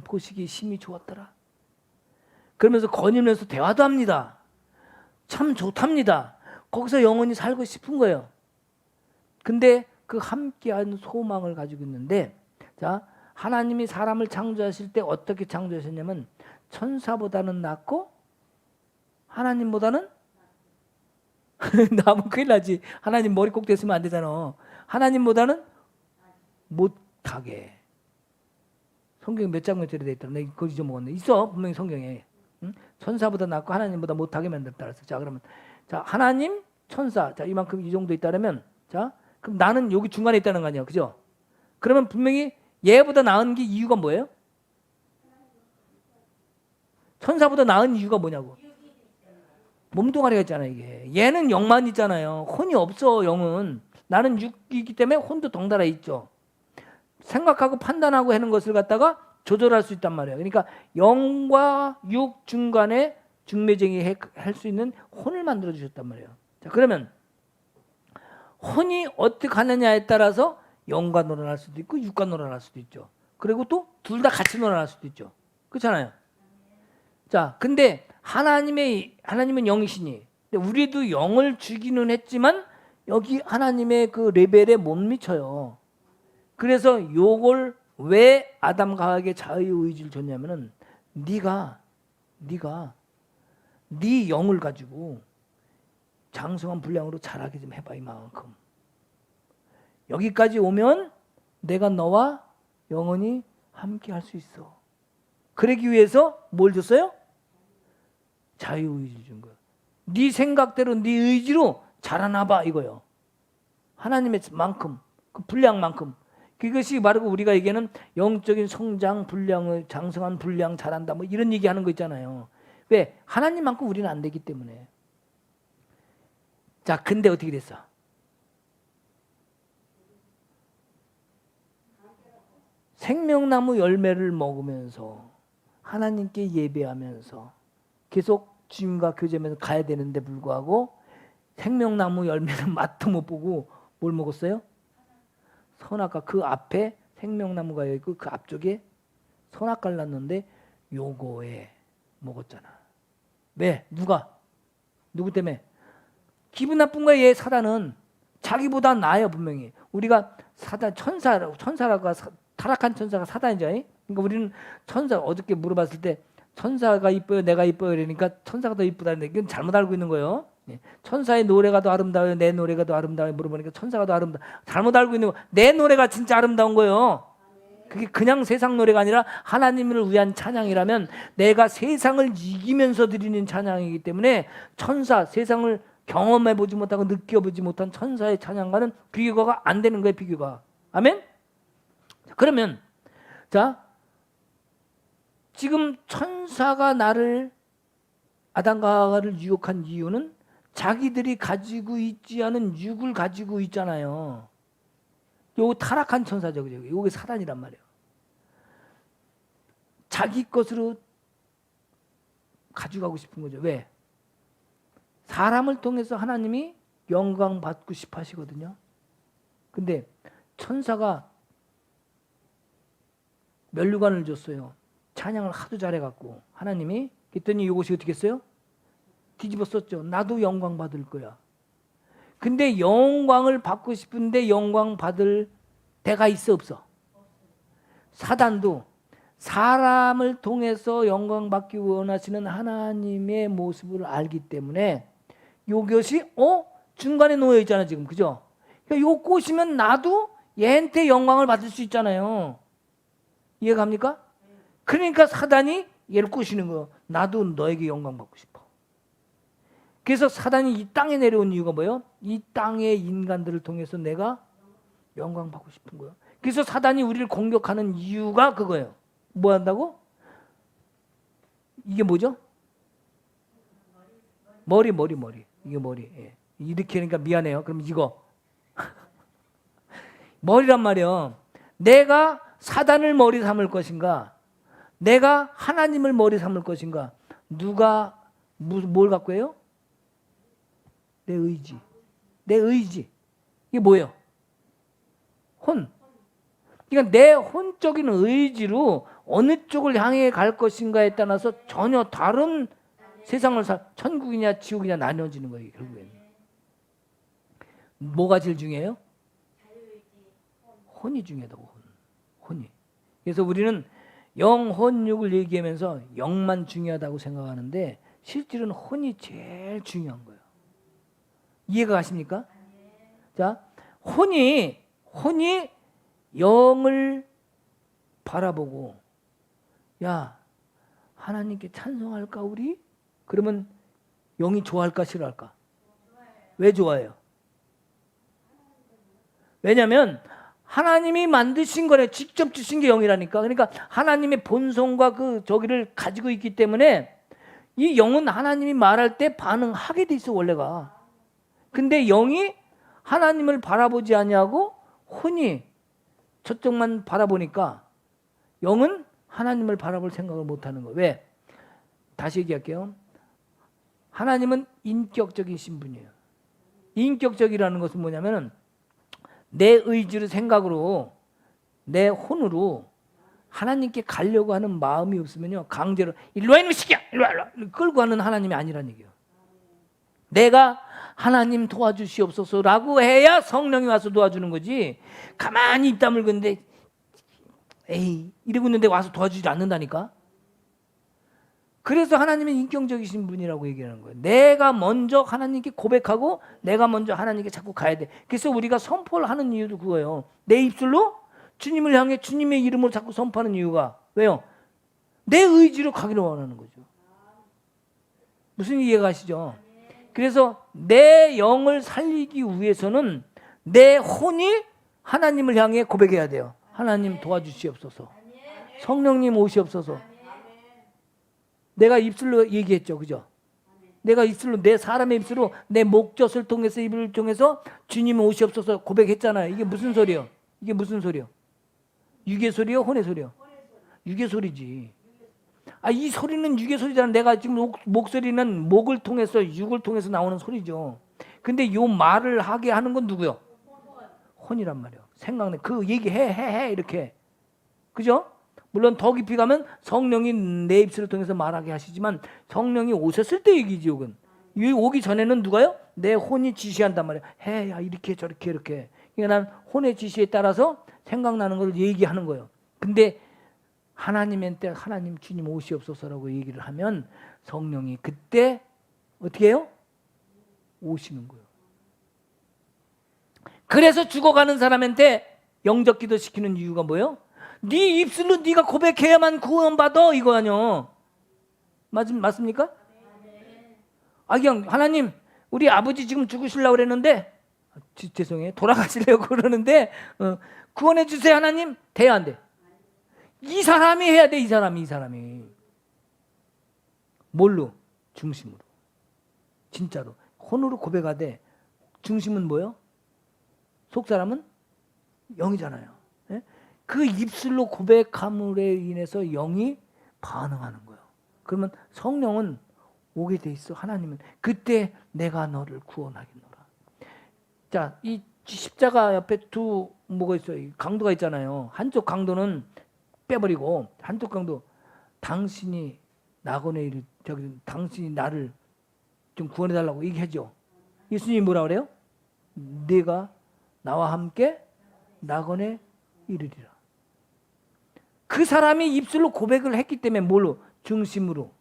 Speaker 1: 보시기 힘이 좋았더라. 그러면서 거닐면서 대화도 합니다. 참 좋답니다. 거기서 영원히 살고 싶은 거예요. 근데 그 함께한 소망을 가지고 있는데, 자, 하나님이 사람을 창조하실 때 어떻게 창조하셨냐면 천사보다는 낫고 하나님보다는 나면 큰일 나지. 하나님 머리 꼭 됐으면 안 되잖아. 하나님보다는 못하게. 성경에 몇 장면짜리 돼 있더라. 내가 그거 잊어먹었네. 있어 분명히 성경에. 응? 천사보다 낫고 하나님보다 못하게 만들었다 그랬어. 자, 그러면 자, 하나님, 천사, 자, 이만큼 이 정도 있다면, 자, 그럼 나는 여기 중간에 있다는 거 아니야, 그죠? 그러면 분명히 얘보다 나은 게 이유가 뭐예요? 천사보다 나은 이유가 뭐냐고? 몸뚱아리가 있잖아. 이게 얘는 영만 있잖아요. 혼이 없어. 영은. 나는 육이기 때문에 혼도 덩달아 있죠. 생각하고 판단하고 하는 것을 갖다가 조절할 수 있단 말이에요. 그러니까 영과 육 중간에 중매쟁이 할 수 있는 혼을 만들어 주셨단 말이에요. 자, 그러면 혼이 어떻게 하느냐에 따라서 영과 놀아날 수도 있고 육과 놀아날 수도 있죠. 그리고 또 둘 다 같이 놀아날 수도 있죠. 그렇잖아요. 자, 근데 하나님은 영이시니, 우리도 영을 주기는 했지만 여기 하나님의 그 레벨에 못 미쳐요. 그래서 요걸 왜 아담과 하와에게 자유의지를 줬냐면은 네가 네 영을 가지고 장성한 분량으로 자라게 좀 해봐. 이만큼 여기까지 오면 내가 너와 영원히 함께 할 수 있어. 그러기 위해서 뭘 줬어요? 자유의지를 준 거야. 네 생각대로 네 의지로 자라나 봐 이거요. 하나님의 만큼, 그 분량만큼. 그것이 바로 우리가 얘기하는 영적인 성장, 분량을 장성한 분량 잘한다 뭐 이런 얘기하는 거 있잖아요. 왜? 하나님만큼 우리는 안 되기 때문에. 자, 근데 어떻게 됐어? 생명나무 열매를 먹으면서 하나님께 예배하면서 계속 주님과 교제하면서 가야 되는데 불구하고 생명나무 열매는 맛도 못 보고 뭘 먹었어요? 선악과. 그 앞에 생명나무가 있고 그 앞쪽에 선악과를 놨는데 요거에 먹었잖아. 왜? 누구 때문에? 기분 나쁜 거야. 얘 사단은 자기보다 나아요. 분명히 우리가 사단 천사라고 타락한 천사가 사단이죠. 그러니까 우리는 천사 어저께 물어봤을 때 천사가 이뻐요, 내가 이뻐요 그러니까 천사가 더 이쁘다는데 이건 잘못 알고 있는 거예요. 천사의 노래가 더 아름다워요, 내 노래가 더 아름다워요 물어보니까 천사가 더 아름다워. 잘못 알고 있는 거. 내 노래가 진짜 아름다운 거예요. 그게 그냥 세상 노래가 아니라 하나님을 위한 찬양이라면 내가 세상을 이기면서 드리는 찬양이기 때문에 천사, 세상을 경험해 보지 못하고 느껴보지 못한 천사의 찬양과는 비교가 안 되는 거예요. 비교가. 아멘? 그러면 자, 지금 천사가 나를 아담과 하와를 유혹한 이유는 자기들이 가지고 있지 않은 육을 가지고 있잖아요. 요거 타락한 천사죠. 그죠? 요게 사단이란 말이에요. 자기 것으로 가져가고 싶은 거죠. 왜? 사람을 통해서 하나님이 영광 받고 싶어 하시거든요. 근데 천사가 면류관을 줬어요. 찬양을 하도 잘해갖고 하나님이 그랬더니 이것이 어떻게 했어요? 뒤집어 썼죠. 나도 영광 받을 거야. 근데 영광을 받고 싶은데 영광 받을 데가 있어 없어? 사단도 사람을 통해서 영광 받기 원하시는 하나님의 모습을 알기 때문에 이것이 중간에 놓여 있잖아 지금. 그죠? 그러니까 이거 꼬시면 나도 얘한테 영광을 받을 수 있잖아요. 이해갑니까? 그러니까 사단이 얘를 꼬시는 거예요. 나도 너에게 영광 받고 싶어. 그래서 사단이 이 땅에 내려온 이유가 뭐예요? 이 땅의 인간들을 통해서 내가 영광 받고 싶은 거예요. 그래서 사단이 우리를 공격하는 이유가 그거예요. 뭐 한다고? 이게 뭐죠? 머리. 이게 머리. 예. 이렇게 하니까 미안해요. 그럼 이거 머리란 말이요. 내가 사단을 머리 삼을 것인가? 내가 하나님을 머리 삼을 것인가? 누가 뭘 갖고 해요? 내 의지. 내 의지. 이게 뭐예요? 혼. 그러니까 내 혼적인 의지로 어느 쪽을 향해 갈 것인가에 따라서 전혀 다른 세상을 천국이냐 지옥이냐 나뉘어지는 거예요. 결국에는. 뭐가 제일 중요해요? 혼이 중요하다고. 혼이. 그래서 우리는 영혼육을 얘기하면서 영만 중요하다고 생각하는데 실질은 혼이 제일 중요한 거예요. 이해가 가십니까? 자, 혼이 영을 바라보고, 야, 하나님께 찬송할까 우리? 그러면 영이 좋아할까 싫어할까? 왜 좋아해요? 왜냐하면 하나님이 만드신 거래. 직접 주신 게 영이라니까. 그러니까 하나님의 본성과 그 저기를 가지고 있기 때문에 이 영은 하나님이 말할 때 반응하게 돼 있어 원래가. 근데 영이 하나님을 바라보지 아니하고 혼이 저쪽만 바라보니까 영은 하나님을 바라볼 생각을 못하는 거예요. 왜? 다시 얘기할게요. 하나님은 인격적인 신분이에요. 인격적이라는 것은 뭐냐면은 내 의지로 생각으로 내 혼으로 하나님께 가려고 하는 마음이 없으면요 강제로 일로 와 이놈 시키야 일로 와 끌고 가는 하나님이 아니란 얘기예요. 내가 하나님 도와주시옵소서라고 해야 성령이 와서 도와주는 거지. 가만히 입 다물고 있는데 에이 이러고 있는데 와서 도와주지 않는다니까. 그래서 하나님은 인격적이신 분이라고 얘기하는 거예요. 내가 먼저 하나님께 고백하고 내가 먼저 하나님께 자꾸 가야 돼. 그래서 우리가 선포를 하는 이유도 그거예요. 내 입술로 주님을 향해 주님의 이름으로 자꾸 선포하는 이유가 왜요? 내 의지로 가기를 원하는 거죠. 무슨 이해가 가시죠? 그래서 내 영을 살리기 위해서는 내 혼이 하나님을 향해 고백해야 돼요. 하나님 도와주시옵소서. 성령님 오시옵소서. 내가 입술로 얘기했죠. 그죠? 내가 입술로 내 사람의 입술로 내 목젖을 통해서 입을 통해서 주님 오시옵소서 고백했잖아요. 이게 무슨 소리예요? 이게 무슨 소리예요? 육의 소리요? 혼의 소리요? 육의 소리지. 이 소리는 육의 소리잖아. 내가 지금 목소리는 목을 통해서 육을 통해서 나오는 소리죠. 근데 요 말을 하게 하는 건 누구요? 혼이란 말이에요. 생각나. 그 얘기해 이렇게. 그죠? 물론 더 깊이 가면 성령이 내 입술을 통해서 말하게 하시지만 성령이 오셨을 때 얘기지. 이건 오기 전에는 누가요? 내 혼이 지시한단 말이에요. 해, 야, 이렇게 저렇게 이렇게. 그러니까 난 혼의 지시에 따라서 생각나는 걸 얘기하는 거예요. 근데 하나님한테 하나님 주님 오시옵소서라고 얘기를 하면 성령이 그때 어떻게 해요? 오시는 거예요. 그래서 죽어가는 사람한테 영적 기도 시키는 이유가 뭐예요? 네 입술로 네가 고백해야만 구원받아 이거 아니요. 맞습니까? 그냥 하나님 우리 아버지 지금 죽으시려고 그랬는데 죄송해요. 돌아가시려고 그러는데 구원해 주세요 하나님. 돼야 안 돼? 이 사람이 해야 돼. 이 사람이 뭘로? 중심으로. 진짜로 혼으로 고백하되 중심은 뭐예요? 속 사람은 영이잖아요. 예? 그 입술로 고백함으로 인해서 영이 반응하는 거예요. 그러면 성령은 오게 돼 있어. 하나님은 그때 내가 너를 구원하겠노라. 자, 이 십자가 옆에 두 뭐가 있어요? 강도가 있잖아요. 한쪽 강도는 빼버리고 한쪽 강도 당신이 낙원에 당신이 나를 좀 구원해 달라고 얘기하죠. 예수님이 뭐라 그래요? 네가 나와 함께 낙원에 이르리라. 그 사람이 입술로 고백을 했기 때문에 뭘로? 중심으로.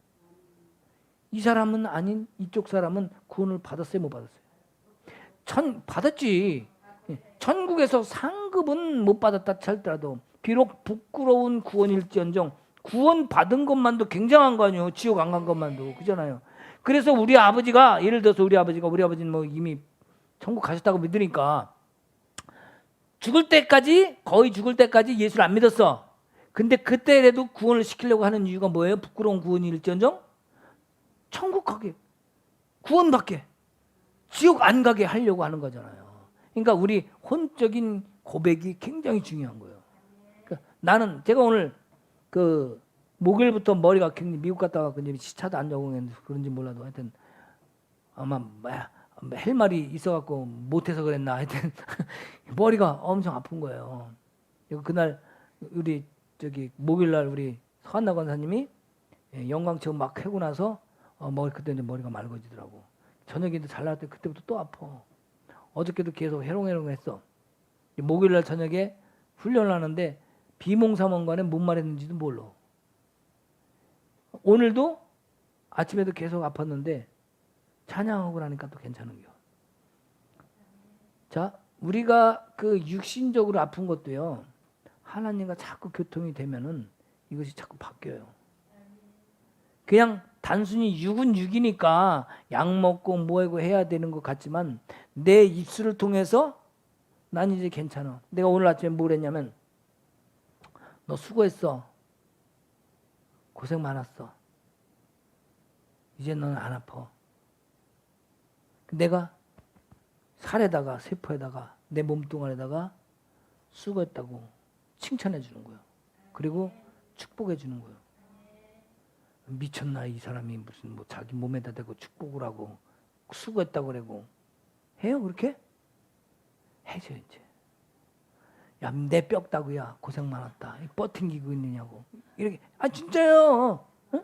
Speaker 1: 이 사람은 아닌 이쪽 사람은 구원을 받았어요? 못 받았어요? 받았지. 천국에서 상급은 못 받았다 찰더라도 비록 부끄러운 구원일지언정 구원 받은 것만도 굉장한 거 아니에요. 지옥 안 간 것만도. 그잖아요. 그래서 우리 아버지가 예를 들어서 우리 아버지는 뭐 이미 천국 가셨다고 믿으니까 거의 죽을 때까지 예수를 안 믿었어. 근데 그때라도 구원을 시키려고 하는 이유가 뭐예요? 부끄러운 구원일지언정 천국 가게, 구원받게, 지옥 안 가게 하려고 하는 거잖아요. 그러니까 우리 혼적인 고백이 굉장히 중요한 거예요. 그러니까 나는 제가 오늘 그 목요일부터 머리가 굉장히 미국 갔다 와서 시차도 안 적응했는데 그런지 몰라도 하여튼 아마 할 말이 있어갖고 못해서 그랬나 하여튼 머리가 엄청 아픈 거예요. 그날 우리 저기 목요일날 우리 서한나 권사님이 영광체험 막 하고 나서 그때 이제 머리가 맑아지더라고. 저녁에 잘 나갈 때 그때부터 또 아파. 어저께도 계속 해롱해롱했어. 목요일날 저녁에 훈련을 하는데 비몽사몽간에 뭔 말했는지도 몰라. 오늘도 아침에도 계속 아팠는데 찬양하고 나니까 또 괜찮은겨. 자, 우리가 그 육신적으로 아픈 것도요, 하나님과 자꾸 교통이 되면은 이것이 자꾸 바뀌어요. 그냥 단순히 육은 육이니까 약 먹고 뭐하고 해야 되는 것 같지만 내 입술을 통해서 난 이제 괜찮아. 내가 오늘 아침에 뭘 했냐면 너 수고했어. 고생 많았어. 이제 너는 안 아파. 내가 살에다가 세포에다가 내 몸뚱아리에다가 수고했다고 칭찬해 주는 거예요. 그리고 축복해 주는 거예요. 미쳤나 이 사람이 무슨 뭐 자기 몸에다 대고 축복을 하고 수고했다고 그러고 해요 그렇게? 해줘 이제. 야, 내 뼈다구야 고생 많았다. 버팅기고 있느냐고 이렇게. 아 진짜요. 응?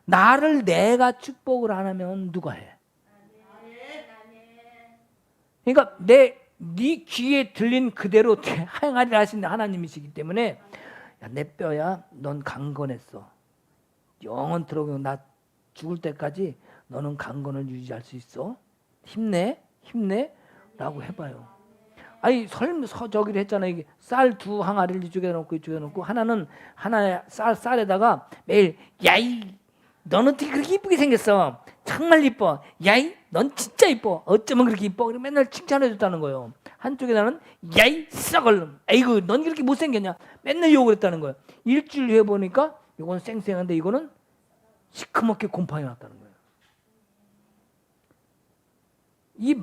Speaker 1: 나를 내가 축복을 안 하면 누가 해? 그러니까 네 귀에 들린 그대로 행하리라 하신 하나님이시기 때문에 야, 내 뼈야 넌 강건했어. 영원토록 나 죽을 때까지 너는 강건을 유지할 수 있어. 힘내 라고 해봐요. 아니 저기를 했잖아요. 이게 쌀 두 항아리를 이쪽에 놓고 이쪽에 놓고 하나는 하나의 쌀에다가 매일 야이 너는 어떻게 그렇게 이쁘게 생겼어. 정말 이뻐. 야이 넌 진짜 이뻐. 어쩌면 그렇게 이뻐. 그리고 맨날 칭찬해 줬다는 거예요. 한쪽에다는 야이 썩을 에이구 넌 그렇게 못생겼냐. 맨날 욕을 했다는 거예요. 일주일 후에 보니까 이건 쌩쌩한데 이거는 시커멓게 곰팡이 났다는 거예요. 이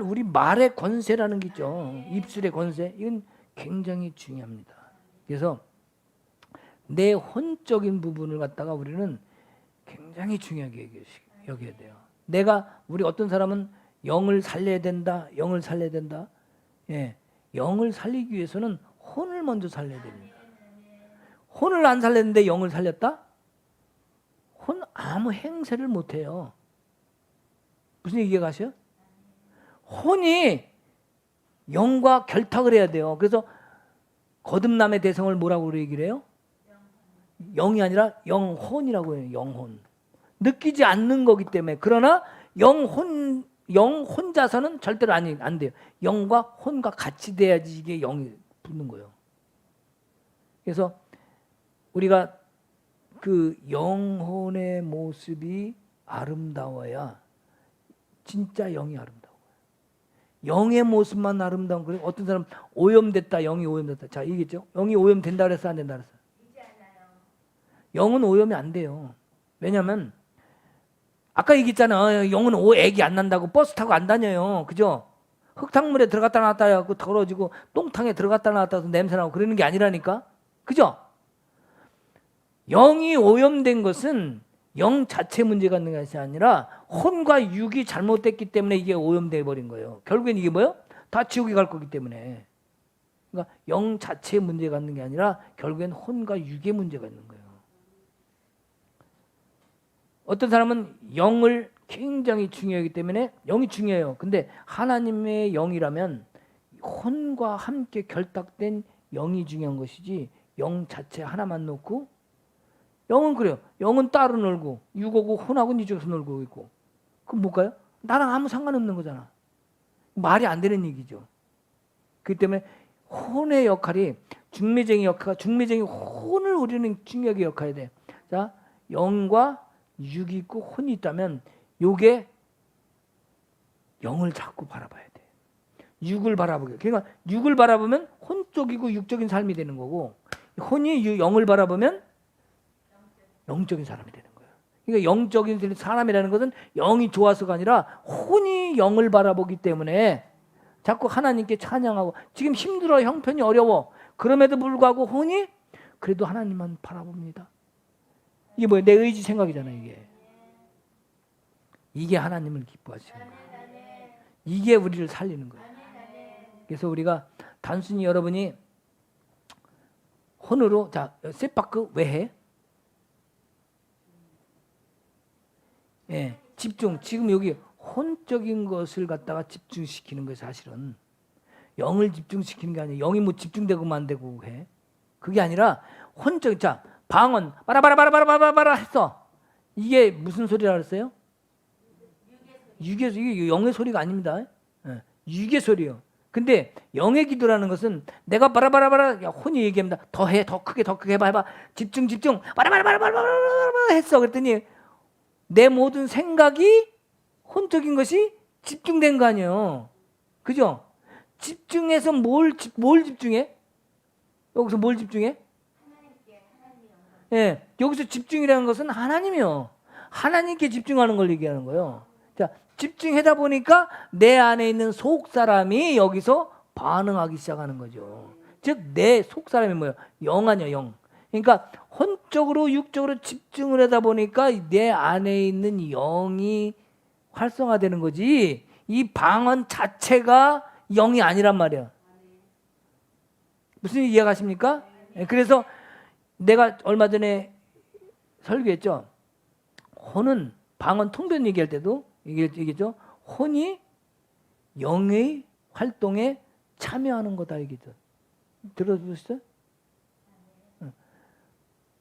Speaker 1: 우리 말의 권세라는 게 있죠. 입술의 권세. 이건 굉장히 중요합니다. 그래서 내 혼적인 부분을 갖다가 우리는 굉장히 중요하게 여겨야 돼요. 우리 어떤 사람은 영을 살려야 된다. 영을 살려야 된다. 예, 영을 살리기 위해서는 혼을 먼저 살려야 됩니다. 혼을 안 살렸는데 영을 살렸다? 혼 아무 행세를 못해요. 무슨 얘기가 가셔요? 혼이 영과 결탁을 해야 돼요. 그래서 거듭남의 대성을 뭐라고 얘기를 해요? 영이 아니라 영혼이라고 해요. 영혼. 느끼지 않는 거기 때문에. 그러나 영 혼자서는 절대로 안 돼요. 영과 혼과 같이 돼야지 이게 영이 붙는 거예요. 그래서 우리가 그 영혼의 모습이 아름다워야 진짜 영이 아름다워요. 영의 모습만 아름다운 거예요. 어떤 사람 오염됐다, 영이 오염됐다. 자, 이겠죠? 영이 오염된다 그랬어, 안 된다 그랬어? 영은 오염이 안 돼요. 왜냐하면 아까 얘기했잖아. 영은 액이 안 난다고 버스 타고 안 다녀요. 그죠? 흙탕물에 들어갔다 나왔다 해갖고 더러워지고 똥탕에 들어갔다 나왔다 해서 냄새나고 그러는 게 아니라니까. 그죠? 영이 오염된 것은 영 자체 문제가 있는 것이 아니라 혼과 육이 잘못됐기 때문에 이게 오염돼 버린 거예요. 결국엔 이게 뭐예요? 다 지옥에 갈 거기 때문에. 그러니까 영 자체에 문제가 있는 게 아니라 결국엔 혼과 육의 문제가 있는 거예요. 어떤 사람은 영을 굉장히 중요하기 때문에 영이 중요해요. 근데 하나님의 영이라면 혼과 함께 결탁된 영이 중요한 것이지 영 자체 하나만 놓고 영은 그래요. 영은 따로 놀고 육하고 혼하고 이쪽에서 놀고 있고 그럼 뭘까요? 나랑 아무 상관없는 거잖아. 말이 안 되는 얘기죠. 그렇기 때문에 혼의 역할이 중매쟁이 혼을 우리는 중요하게 역할해야 돼. 자, 영과 육이 있고 혼이 있다면 요게 영을 자꾸 바라봐야 돼. 육을 바라보게. 그러니까 육을 바라보면 혼적이고 육적인 삶이 되는 거고 혼이 영을 바라보면 영적인 사람이 되는 거예요. 그러니까 영적인 사람이라는 것은 영이 좋아서가 아니라 혼이 영을 바라보기 때문에 자꾸 하나님께 찬양하고, 지금 힘들어, 형편이 어려워, 그럼에도 불구하고 혼이 그래도 하나님만 바라봅니다. 이게 뭐예요? 내 의지 생각이잖아요. 이게 하나님을 기뻐하시는 거예요. 이게 우리를 살리는 거예요. 그래서 우리가 단순히 여러분이 혼으로, 자, 셋바크 왜 해? 예, 집중. 지금 여기 혼적인 것을 갖다가 집중시키는 거예요. 사실은 영을 집중시키는 게 아니에요. 영이 뭐 집중되고만 안 되고 해. 그게 아니라 혼적. 자, 방언 바라바라바라바라바라 했어. 이게 무슨 소리라 그랬어요? 유괴 소리. 이게 영의 소리가 아닙니다. 예, 유괴 소리요. 근데 영의 기도라는 것은 내가 바라바라바라, 야, 혼이 얘기합니다. 더 해, 더 크게 해봐. 집중. 바라바라바라바라바라 했어. 그랬더니 내 모든 생각이 혼적인 것이 집중된 거 아니에요. 그죠? 집중해서 뭘 집중해? 여기서 뭘 집중해? 예, 여기서 집중이라는 것은 하나님이요. 하나님께 집중하는 걸 얘기하는 거예요. 자, 집중하다 보니까 내 안에 있는 속 사람이 여기서 반응하기 시작하는 거죠. 즉, 내 속 사람이 뭐예요? 영 아니야, 영. 그러니까 혼적으로 육적으로 집중을 하다 보니까 내 안에 있는 영이 활성화되는 거지, 이 방언 자체가 영이 아니란 말이야. 무슨 이해가 가십니까? 그래서 내가 얼마 전에 설교했죠. 혼은, 방언 통변 얘기할 때도 얘기했죠. 혼이 영의 활동에 참여하는 거다 얘기죠. 들어보셨어요?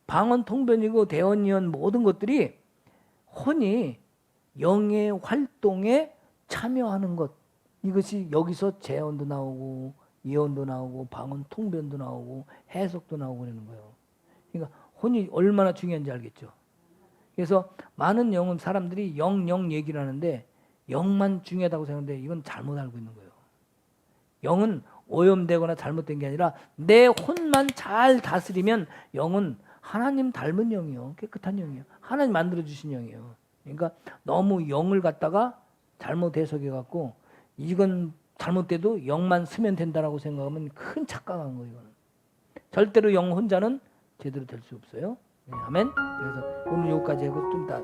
Speaker 1: 방언 통변이고 대언이언 모든 것들이 혼이 영의 활동에 참여하는 것, 이것이 여기서 재언도 나오고 예언도 나오고 방언 통변도 나오고 해석도 나오고 그러는 거예요. 그러니까 혼이 얼마나 중요한지 알겠죠. 그래서 많은 영은 사람들이 영 얘기를 하는데 영만 중요하다고 생각하는데 이건 잘못 알고 있는 거예요. 영은 오염되거나 잘못된 게 아니라 내 혼만 잘 다스리면 영은 하나님 닮은 영이요, 깨끗한 영이요, 하나님 만들어주신 영이에요. 그러니까 너무 영을 갖다가 잘못 해석해 갖고 이건 잘못돼도 영만 쓰면 된다라고 생각하면 큰 착각한 거예요. 이거는 절대로 영 혼자는 제대로 될 수 없어요. 네, 아멘. 그래서 오늘 여기까지 하고 좀 이따